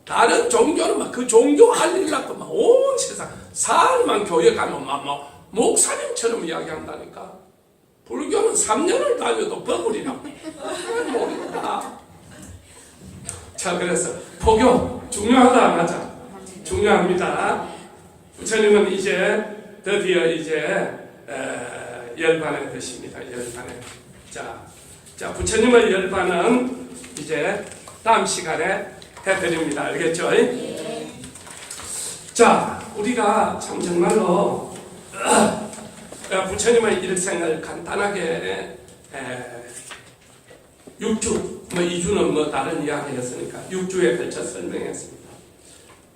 다른 종교는 막 그 종교 알리려고 막 온 세상 사흘만 교회 가면 막 목사님처럼 이야기한다니까. 불교는 3년을 다녀도 버블이라고. 모르겠다. 자, 그래서 포교 중요하다 안 하자? 중요합니다. 부처님은 이제 드디어 이제 열반에 드십니다. 열반에. 자, 부처님의 열반은 이제 다음 시간에 해드립니다. 알겠죠? 네. 자, 우리가 참 정말로 부처님의 일생을 간단하게 6주, 2주는 다른 이야기였으니까 6주에 걸쳐 설명했습니다.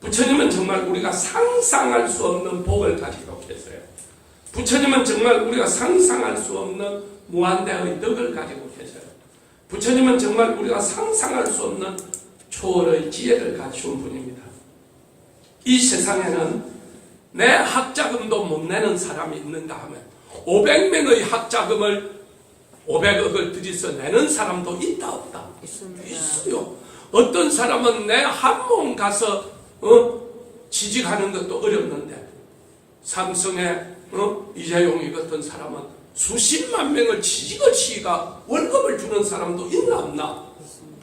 부처님은 정말 우리가 상상할 수 없는 복을 가지고 계세요. 부처님은 정말 우리가 상상할 수 없는 무한대의 덕을 가지고 계세요. 부처님은 정말 우리가 상상할 수 없는 초월의 지혜를 갖춘 분입니다. 이 세상에는 내 학자금도 못 내는 사람이 있는가 하면 500명의 학자금을 500억을 들여서 내는 사람도 있다 없다? 있어요. 어떤 사람은 내 한 몸 가서 취직하는 것도 어렵는데 삼성의 이재용이 같은 사람은 수십만 명을 취직을 시가 월급을 주는 사람도 있나 없나?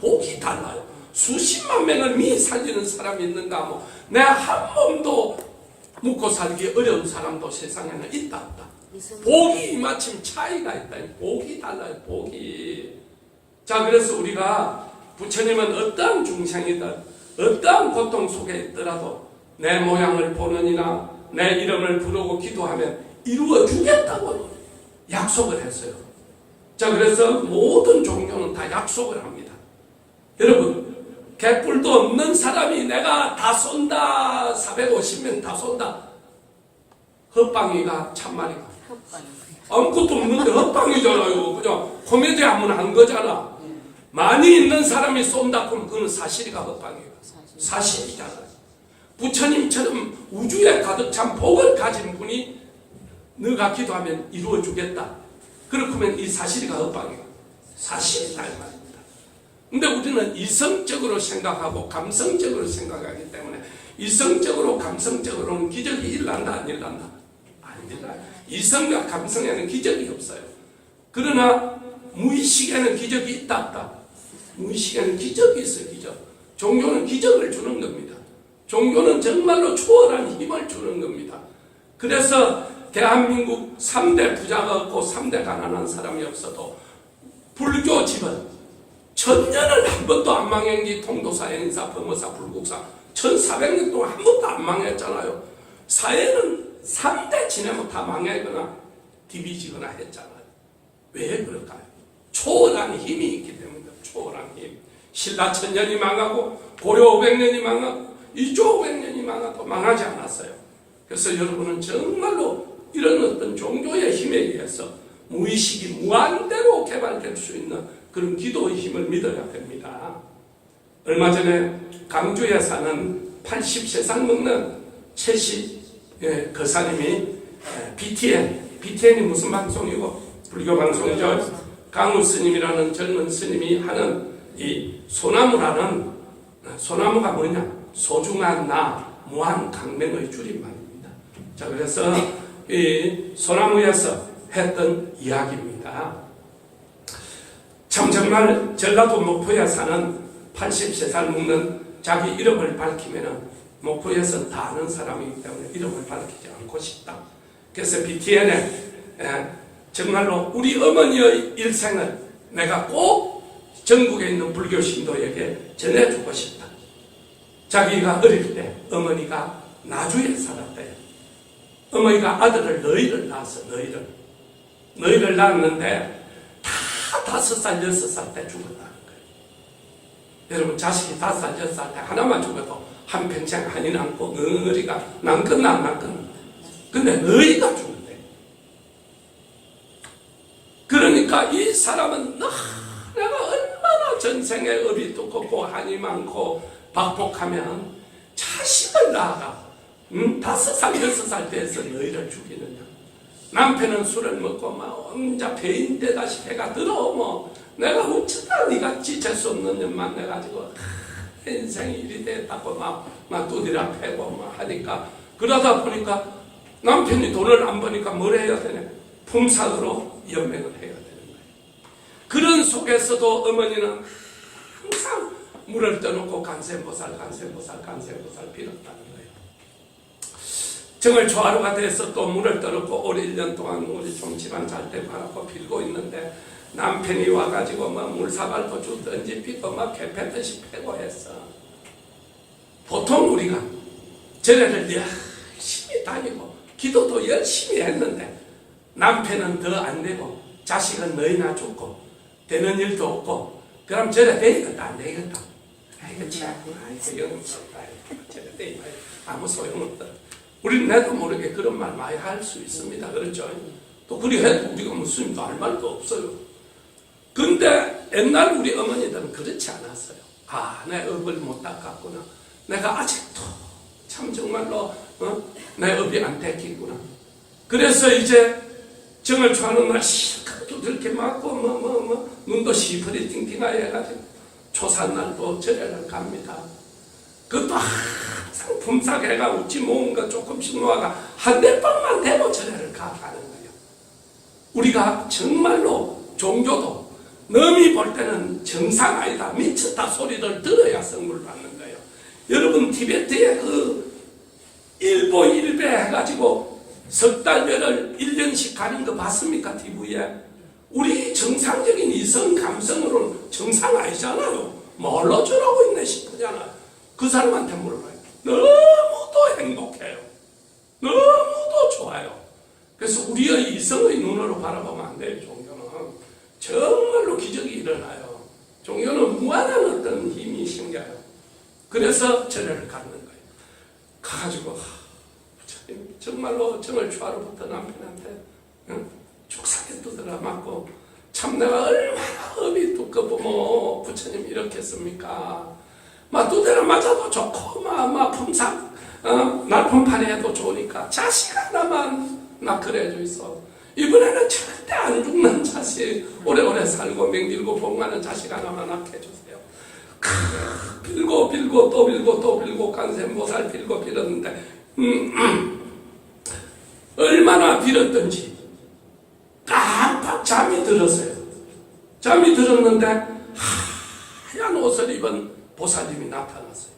복이 달라요. 수십만 명을 살리는 사람이 있는가 하면 내 한 몸도 묵고 살기 어려운 사람도 세상에는 있다 없다? 복이 마침 차이가 있다. 복이 달라요. 복이. 자, 그래서 우리가 부처님은 어떠한 중생이든 어떠한 고통 속에 있더라도 내 모양을 보느니나 내 이름을 부르고 기도하면 이루어 주겠다고 약속을 했어요. 자, 그래서 모든 종교는 다 약속을 합니다. 여러분, 개뿔도 없는 사람이 내가 다 쏜다, 450명 다 쏜다. 헛방이가 참말이가. 아무것도 없는데 헛방이잖아요. 그냥 코미디 하면 한 거잖아. 많이 있는 사람이 쏜다 그러면 그건 사실이가 헛방이에요. 사실이잖아요. 부처님처럼 우주에 가득 찬 복을 가진 분이 너가 기도하면 이루어 주겠다. 그렇다면 이 사실이가 헛방이에요. 사실이다 이 말입니다. 근데 우리는 이성적으로 생각하고 감성적으로 생각하기 때문에 이성적으로 감성적으로는 기적이 일어난다 안 일어난다? 안 아닙니다. 이성과 감성에는 기적이 없어요. 그러나 무의식에는 기적이 있다 없다. 무의식에는 기적이 있어요. 기적. 종교는 기적을 주는 겁니다. 종교는 정말로 초월한 힘을 주는 겁니다. 그래서 대한민국 3대 부자가 없고 3대 가난한 사람이 없어도 불교 집은 천년을 한 번도 안 망했기. 통도사, 행사, 범어사, 불국사 1400년 동안 한 번도 안 망했잖아요. 사회는 3대 지내면 다 망하거나 디비지거나 했잖아요. 왜 그럴까요? 초월한 힘이 있기 때문입니다. 초월한 힘. 신라 1000년이 망하고 고려 500년이 망하고 이조 500년이 망하도 망하지 않았어요. 그래서 여러분은 정말로 이런 어떤 종교의 힘에 의해서 무의식이 무한대로 개발될 수 있는 그런 기도의 힘을 믿어야 됩니다. 얼마 전에 강주에 사는 80세상 먹는 최씨 거사님이 BTN이 무슨 방송이고 불교 방송이죠. 강우 스님이라는 젊은 스님이 하는 이 소나무라는, 소나무가 뭐냐? 소중한 나 무한 강맹의 줄임말입니다. 자, 그래서 이 소나무에서 했던 이야기입니다. 참 정말 전라도 목포에 사는 80세살 먹는 자기 이름을 밝히면은 목포에서 다 아는 사람이기 때문에 이름을 밝히지 않고 싶다. 그래서 BTN에 정말로 우리 어머니의 일생을 내가 꼭 전국에 있는 불교 신도에게 전해주고 싶다. 자기가 어릴 때 어머니가 나주에 살았대요. 어머니가 아들을 너희를 낳았어. 너희를 낳았는데 다 5살, 6살 때 죽었다는 거예요. 여러분, 자식이 5살, 6살 때 하나만 죽어도 한평생 한이 남고 너희가 남끝나 안 남끝나. 근데 너희가 죽는데. 그러니까 이 사람은 내가 얼마나 전생에 업이 두껍고 한이 많고 박복하면 자식을 낳아가 5살, 6살 때에서 너희를 죽이느냐. 남편은 술을 먹고 막 혼자 배인 되다시 배가 들어 내가 어쩌다 네가 지칠 수 없는 년만 내가지고 인생이 일이 됐다고 막 두드려 패고 막 하니까 그러다 보니까 남편이 돈을 안 버니까 뭘 해야 되냐. 품삯으로 연명을 해야 되는 거예요. 그런 속에서도 어머니는 항상 물을 떠놓고 간세보살 빌었다는 거예요. 정을 초하루가 돼서 또 물을 떠놓고 올 1년 동안 우리 좀 집안 잘 되고 하라고 빌고 있는데 남편이 와가지고 막 물사발도 주든지 피고 막 개패듯이 패고 했어. 보통 우리가 절에를 열심히 다니고 기도도 열심히 했는데 남편은 더 안 되고 자식은 너희나 죽고 되는 일도 없고 그럼 절에 되겠다 안 되겠다. 아이고 참, 아이고 영없다. 절에 되면 아무 소용없다. 우리는 나도 모르게 그런 말 많이 할 수 있습니다. 그렇죠? 또 그리 해도 우리가 무슨 할 말도 없어요. 근데 옛날 우리 어머니들은 그렇지 않았어요. 내 업을 못 닦았구나. 내가 아직도 참 정말로 내 업이 안 닦이구나. 그래서 이제 정을 초하는 날 실컷 두들겨 맞고 눈도 시퍼리 띵띵하게 해가지고 초산날도 절에를 갑니다. 그것도 항상 품삯해가 웃지 모은 거 조금씩 모아가 한 대빵만 대고 절에를 가는 거예요. 우리가 정말로 종교도 남이 볼 때는 정상 아니다 미쳤다 소리를 들어야 선물 받는 거예요. 여러분 티베트에 그 일보 일배 해가지고 석 달별을 1년씩 가는 거 봤습니까? TV에. 우리 정상적인 이성 감성으로는 정상 아니잖아요. 뭘로 저러고 있네 싶으잖아요. 그 사람한테 물어봐요. 너무도 행복해요. 너무도 좋아요. 그래서 우리의 이성의 눈으로 바라보면 안 돼요. 종교는 정말로 기적이 일어나요. 종교는 무한한 어떤 힘이 생겨요. 그래서 절에를 갖는 거예요. 가가지고 정말로 정을 초하루부터 남편한테 죽사게 두드려 맞고 참 내가 얼마나 업이 두꺼워 부처님 이렇게 했습니까? 막 두드려 맞아도 좋고 막 품삯 날품팔이 해도 좋으니까 자식 하나만 나 그래줘 있어. 이번에는 절대 안 죽는 자식 오래오래 살고 맹길고 복 많은 자식 하나만 낳게 해주세요. 빌고 또 빌고 간세모살 빌고 빌었는데 얼마 얼마나 빌었던지 깜빡 잠이 들었어요. 잠이 들었는데 하얀 옷을 입은 보살님이 나타났어요.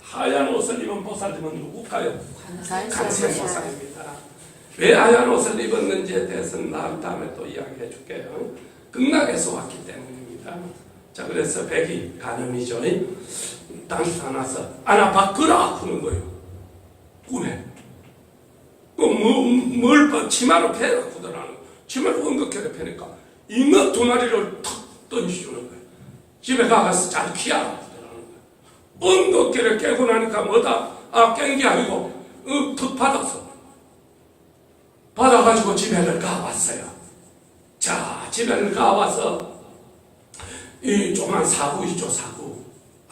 하얀 옷을 입은 보살님은 누굴까요? 관세음보살입니다. 왜 하얀 옷을 입었는지에 대해서는 다음에 또 이야기해 줄게요. 극락에서 왔기 때문입니다. 자, 그래서 백이 간음이죠. 나타나서 안아바꾸라 하는 거예요. 꿈에. 뭘 치마로 패라 구더라는 거예요. 치마로 엉겁게 패니까 잉어 2마리를 탁 던지주는 거예요. 집에 가서 잘 키워라 구더라는 거예요. 엉겁게를 깨고 나니까 뭐다? 깬 게 아니고 툭 받아가지고 집에를 가왔어요. 자, 집에를 가와서 이 조그만 사구 있죠, 사구.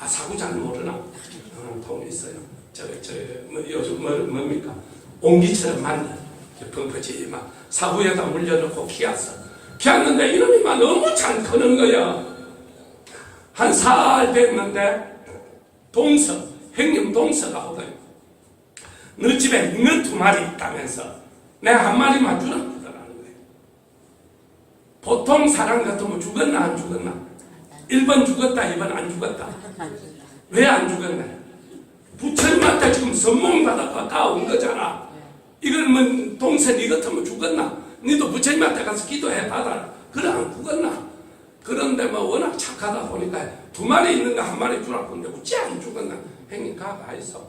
사구 잘 모르나? 통 있어요. 요즘 뭡니까? 옹기처럼 만든 펑퍼지만 사구에다 물려놓고 키웠어. 키웠는데 이놈이만 너무 잘 크는 거야. 한 살 됐는데 형님 동서가 오더니 너 집에 잉어 2마리 있다면서 내가 1마리만 주라는 거예요. 보통 사람 같으면 죽었나 안 죽었나? 1번 죽었다, 2번 안 죽었다. 왜 안 죽었나? 부처님한테 지금 선몽받아 가까운 거잖아. 이건 뭐 동생 니 같으면 죽었나? 니도 부처님한테 가서 기도해 받아라. 그래 안 죽었나? 그런데 뭐 워낙 착하다 보니까 2마리 있는 거 1마리 주라고 하는데 어찌 안 죽었나? 형님 가가 있어.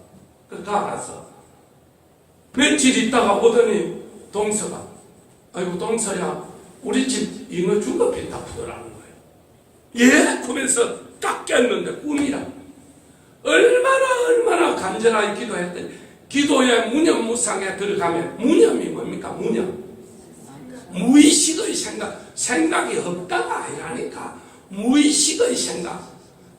그 가서 며칠 있다가 오더니 동서가 아이고 동서야 우리 집 잉어 죽어 빈다 부더라는 거예요. 예? 그러면서 딱 깼는데 꿈이라. 얼마나 간절하게 기도했더니 기도의 무념무상에 들어가면 무념이 뭡니까? 무념. 무의식의 생각이 없다가 아니라니까. 무의식의 생각.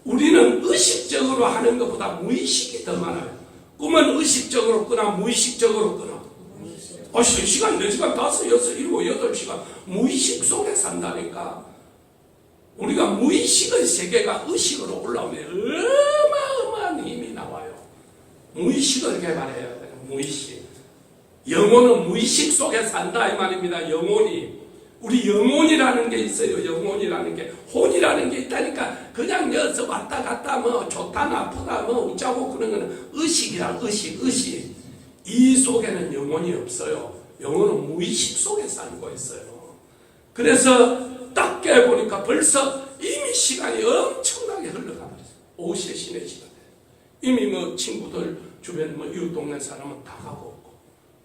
우리는 의식적으로 하는 것보다 무의식이 더 많아요. 꿈은 의식적으로 꾸나 무의식적으로 꾸나. 3시간, 4시간, 5, 6, 7, 8시간 무의식 속에 산다니까. 우리가 무의식의 세계가 의식으로 올라오면 어마어마한 힘이 나와요. 무의식을 개발해야 돼요. 무의식. 영혼은 무의식 속에 산다 이 말입니다. 영혼이. 우리 영혼이라는 게 있어요. 영혼이라는 게. 혼이라는 게 있다니까. 그냥 여기서 왔다 갔다 뭐 좋다 나쁘다 뭐 웃자고 그런 거는 의식이라. 의식. 이 속에는 영혼이 없어요. 영혼은 무의식 속에 살고 있어요. 그래서 딱 깨보니까 벌써 이미 시간이 엄청나게 흘러가 버렸어요. 오후 3시내 시간에. 이미 뭐 친구들 주변 뭐 이웃 동네 사람은 다 가고 없고.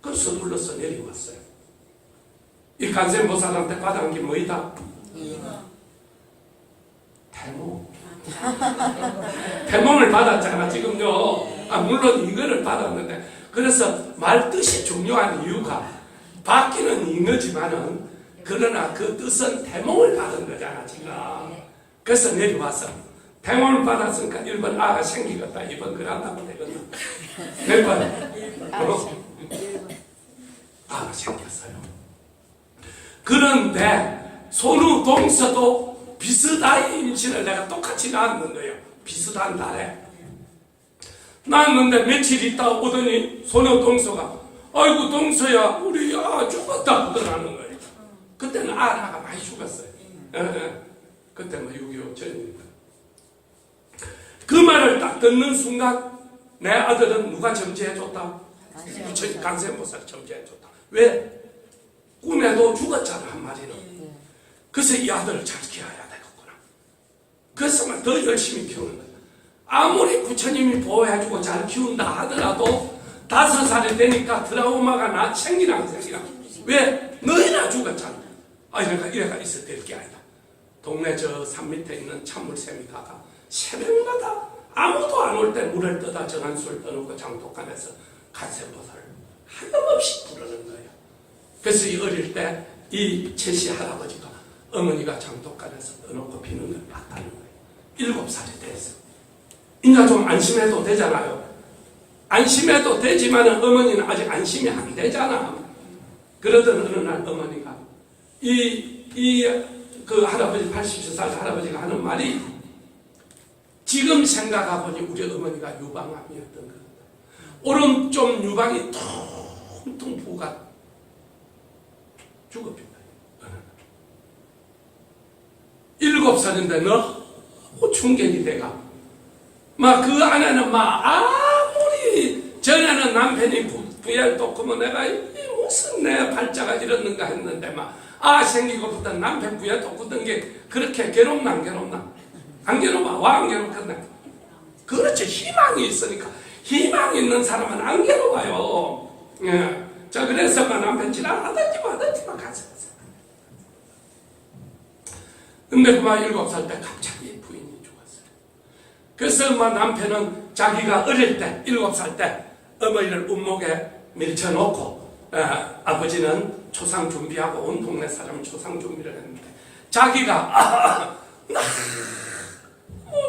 그래서 눌러서 내려왔어요. 이 간센보살한테 받은 게 뭐이다? 태몽. 태몽을 받았잖아 지금요. 물론 이거를 받았는데 그래서 말 뜻이 중요한 이유가 받기는 잉어지만은 그러나 그 뜻은 태몽을 받은 거잖아 지금. 그래서 내려와서 태몽을 받았으니까 1번 아가 생기겠다 2번 그런다고 되겠나? 몇 번? 아가 생겼어요. 그런데 손우 동서도 비슷한 임신을 내가 똑같이 낳았는 거예요. 비슷한 달에 낳았는데 며칠 있다 오더니 손우 동서가 아이고 동서야 우리 죽었다 그러는 거예요. 그때는 아라가 많이 죽었어요. 그때 뭐 6.25 전입니다. 그 말을 딱 듣는 순간 내 아들은 누가 점지해줬다? 간센보살이 점지해줬다. 왜? 꿈에도 죽었잖아 한 마리는. 그래서 이 아들을 잘 키워야 되겠구나. 그래서 더 열심히 키우는 거야. 아무리 부처님이 보호해주고 잘 키운다 하더라도 5살이 되니까 트라우마가 생기나. 왜? 너희나 죽었잖아. 이래가 있어 될 게 아니다. 동네 저 산 밑에 있는 찬물샘이 가가 새벽마다 아무도 안 올 때 물을 떠다 정한수를 떠놓고 장독간에서 간센보살을 하염없이 부르는 거예요. 그래서 이 어릴 때 이 최씨 할아버지가 어머니가 장독간에서 떠놓고 비는 걸 봤다는 거예요. 7살이 됐어. 이제 좀 안심해도 되잖아요. 안심해도 되지만 어머니는 아직 안심이 안 되잖아. 그러던 어느 날 어머니가 그 할아버지 80살 할아버지가 하는 말이 지금 생각해보니 우리 어머니가 유방암이었던 겁니다. 오른쪽 유방이 퉁퉁 부었다. 죽어버린다. 7살인데 너무 충격이 돼가. 막 그 안에는 막 아무리 전에는 남편이 부엘 돋구면 내가 무슨 내 발자가 이랬는가 했는데 막 생기고부터 남편 부엘 돋구던 게 그렇게 괴롭나 안 괴롭나? 안 괴로워. 와 안 괴롭겠네. 그렇죠. 희망이 있으니까. 희망이 있는 사람은 안 괴로워요. 예. 자, 그래서 남편 지랄하든지 뭐든지만 가서. 근데 그만 7살 때 갑자기 부인이 죽었어요. 그래서 남편은 자기가 어릴 때, 7살 때 어머니를 운목에 밀쳐놓고, 아버지는 초상 준비하고 온 동네 사람은 초상 준비를 했는데, 자기가,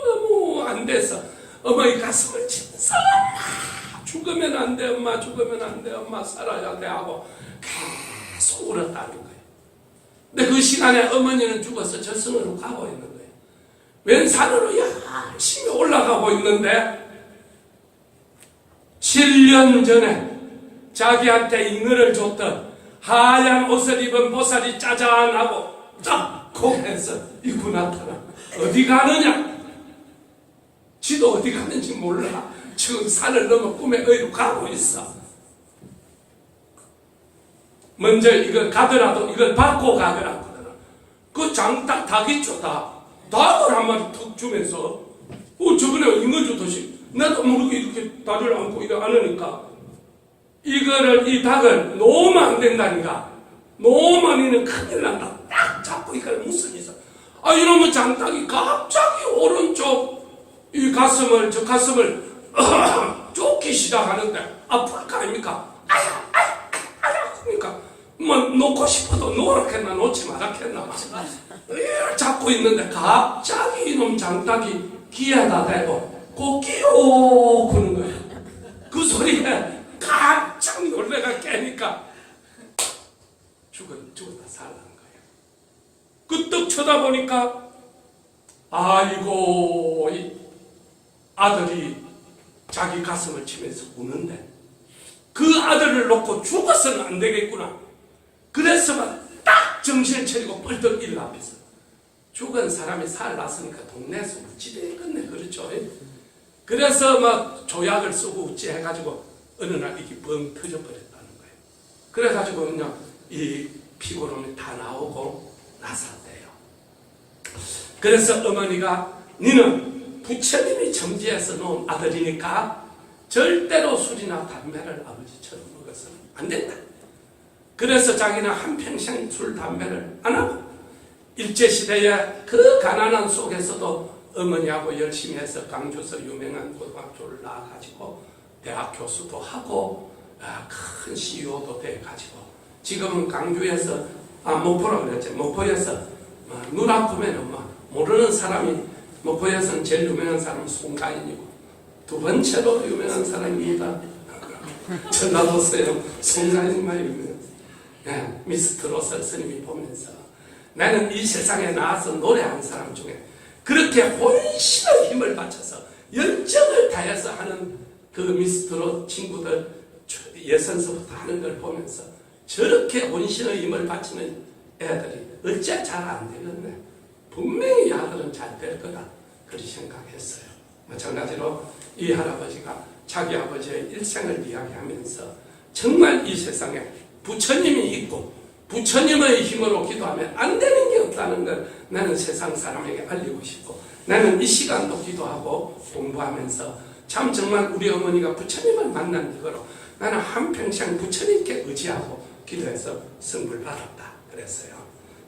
너무 안 돼서 어머니 가슴을 치면서 엄마 죽으면 안 돼, 엄마 죽으면 안 돼, 엄마 살아야 돼 하고 계속 울었다는 거예요. 근데 그 시간에 어머니는 죽어서 저승으로 가고 있는 거예요. 웬 산으로 열심히 올라가고 있는데 7년 전에 자기한테 잉어를 줬던 하얀 옷을 입은 보살이 짜잔하고 딱 공해서 입고 나타나. 어디 가느냐? 지도 어디 가는지 몰라. 지금 산을 넘어 꿈에 의로 가고 있어. 먼저 이걸 가더라도 이걸 받고 가더라고. 그 장딱 닭이 쫓다. 닭을 한 마리 툭 주면서 저번에 잉어 주듯이 나도 모르게 이렇게 다리를 안고 이래 안으니까 이 닭을 놓으면 안 된다니까. 놓으면 이는 큰일 난다. 딱 잡고 이걸 무슨 있어. 이러면 장닭이 갑자기 오른쪽 이 가슴을 쫓기 시작하는데 아플 거 아닙니까? 아야 그러니까 뭐 놓고 싶어도 놓으라겠나 놓지 말았겠나 잡고 있는데 갑자기 이놈 장닭이 귀에다 대고 꼬끼요 그러는 거예요. 그 소리에 깜짝 놀래가 깨니까 죽었다 살라는 거예요. 그 떡 쳐다보니까 아이고 이 아들이 자기 가슴을 치면서 우는데 그 아들을 놓고 죽어서는 안 되겠구나. 그래서 딱 정신을 차리고 뻘떡 일어나 앞에서 죽은 사람이 살났으니까 동네에서 우찌되겠네. 그렇죠? 그래서 막 조약을 쓰고 우찌 해가지고 어느 날 이게 뻥 터져버렸다는 거예요. 그래가지고 그냥 이 피고름이 다 나오고 나섰대요. 그래서 어머니가 니는 부처님이 점지해서 놓은 아들이니까 절대로 술이나 담배를 아버지처럼 먹어서는 안 된다. 그래서 자기는 한평생 술, 담배를 안 하고 일제시대에 그 가난한 속에서도 어머니하고 열심히 해서 강주에서 유명한 고등학교를 나와가지고 대학 교수도 하고 큰 CEO도 돼가지고 지금은 강주에서 목포라 그랬지. 목포에서 눈 아프면 모르는 사람이 목포에서는 제일 유명한 사람은 송가인이고 두 번째로 유명한 사람입니다. 전라도서요 송가인만 유명해요. 미스터 로설 스님이 보면서 나는 이 세상에 나와서 노래하는 사람 중에 그렇게 혼신의 힘을 바쳐서 열정을 다해서 하는 그 미스트로 친구들 예선서부터 하는 걸 보면서 저렇게 혼신의 힘을 바치는 애들이 어째 잘 안 되겠네. 분명히 아들은 잘 될 거다. 그렇게 생각했어요. 마찬가지로 이 할아버지가 자기 아버지의 일생을 이야기하면서 정말 이 세상에 부처님이 있고 부처님의 힘으로 기도하면 안 되는 게 없다는 걸 나는 세상 사람에게 알리고 싶고 나는 이 시간도 기도하고 공부하면서 참 정말 우리 어머니가 부처님을 만난 이거로 나는 한평생 부처님께 의지하고 기도해서 선물 받았다 그랬어요.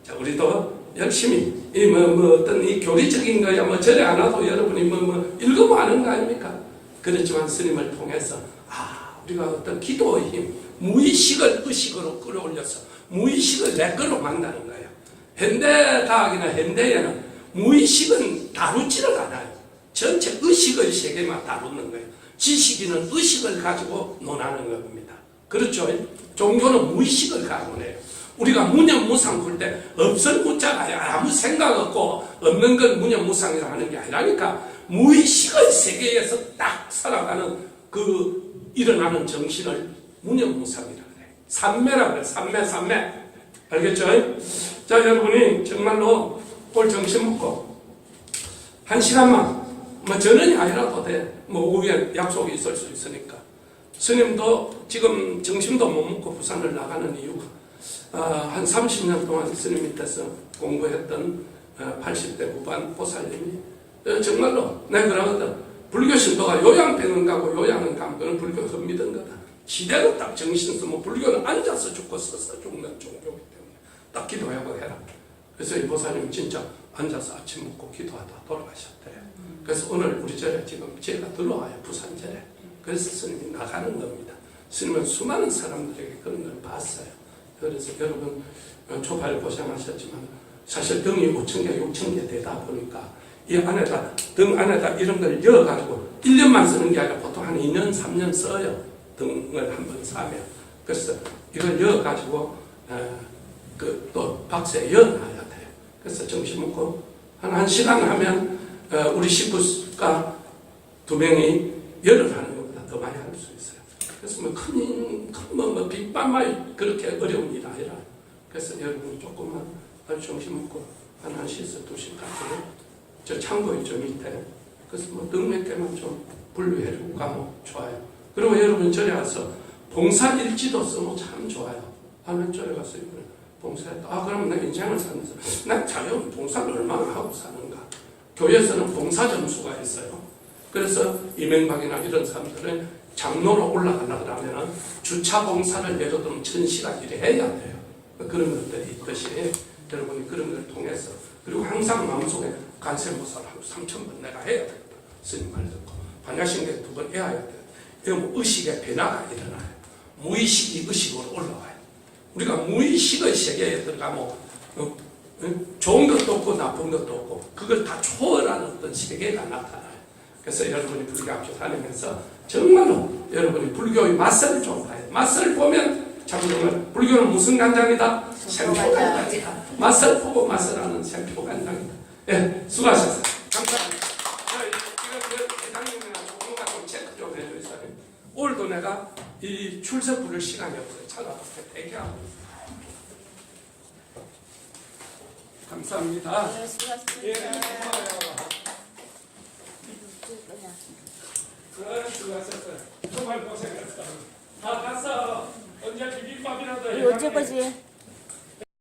자, 우리도 열심히 어떤 이 교리적인 거야 절에 안 와도 여러분이 읽으면 아는 거 아닙니까? 그렇지만 스님을 통해서 우리가 어떤 기도의 힘 무의식을 의식으로 끌어올려서 무의식을 내 거로 만나는 거예요. 현대과학이나 현대에는 무의식은 다루지를 않아요. 전체 의식의 세계만 다루는 거예요. 지식인은 의식을 가지고 논하는 겁니다. 그렇죠? 종교는 무의식을 가지고 해요. 우리가 무념무상 볼 때 없을 무자가 아무 생각 없고 없는 건 무념무상이라 하는 게 아니라니까 무의식의 세계에서 딱 살아가는 그 일어나는 정신을 무념무상이라 그래요. 삼매라 그래요. 삼매. 알겠죠? 자, 여러분이 정말로 오늘 점심 먹고 1시간만, 뭐 전원이 아니라도 돼. 뭐 오후에 약속이 있을 수 있으니까. 스님도 지금 점심도 못 먹고 부산을 나가는 이유가 한 30년 동안 스님 밑에서 공부했던 80대 후반 보살님이 정말로 내가 그러거든. 불교 신도가 요양병원 가고 요양은 가면 그건 불교 흠믿은 거다. 지대로 딱 정신 쓰면 불교는 앉아서 죽고 서서 죽는 종교이기 때문에 딱 기도하고 해라. 그래서 이 보살님이 진짜 앉아서 아침 먹고 기도하다 돌아가셨대요. 그래서 오늘 우리 절에 지금 제가 들어와요. 부산 절에. 그래서 스님이 나가는 겁니다. 스님은 수많은 사람들에게 그런 걸 봤어요. 그래서 여러분 초발 고생하셨지만 사실 등이 5,000개, 6,000개 되다 보니까 이 안에다 등 안에다 이런 걸 넣어가지고 1년만 쓰는 게 아니라 보통 한 2년, 3년 써요. 등을 한번 사면. 그래서 이걸 넣어가지고 또 박스에 넣어놔야 돼요. 그래서 점심 먹고 한 시간 하면 우리 식구가 2명이 열을 하는 것보다 더 많이 할 수 있어요. 그래서 뭐 빅반만 그렇게 어려운 일 아니라. 그래서 여러분이 조금만 점심 먹고 한 1시에서 2시까지 저 창고에 저 밑에 그래서 뭐 등 몇 개만 좀 분류해주고 가면 좋아요. 그리고 여러분 절에 가서 봉사일지도 쓰면 참 좋아요. 하면 절에 가서 이걸 봉사했다. 그러면 내 인생을 사면서 난 자연 봉사를 얼마나 하고 사는가. 교회에서는 봉사 점수가 있어요. 그래서 이명박이나 이런 사람들은 장로로 올라가려고 하면 주차 봉사를 예를 들면 1000시간 일을 해야 돼요. 그런 것들이 있듯이 여러분이 그런 걸 통해서 그리고 항상 마음속에 간세모사를 하루 3,000번 내가 해야 되겠다. 스님 말 듣고 반야신경 2번 해야 돼요. 그럼 의식의 변화가 일어나요. 무의식이 의식으로 올라와요. 우리가 무의식의 세계에 들어가면 좋은 것도 없고 나쁜 것도 없고 그걸 다 초월하는 어떤 세계가 나타나요. 그래서 여러분이 불교학교 다니면서 정말로 여러분이 불교의 맛을 좀 봐요. 맛을 보면 참 정말 불교는 무슨 간장이다? 생표간장이다. 맛을 보고 맛을 아는 생표간장이다. 예, 수고하셨어요. 감사합니다. 이거 대장님이나 조금만 좀 체크 좀 해주세요. 오늘도 내가 이 출석 부를 시간이 없어요. 찾아봤어요. 대기하고. 감사합니다. 네, 수고하셨습니다. 예, 고마워요. 수고하셨어요. 정말 고생했어. 다 갔어. 언제 비빔밥이라도 해. 언제 거지?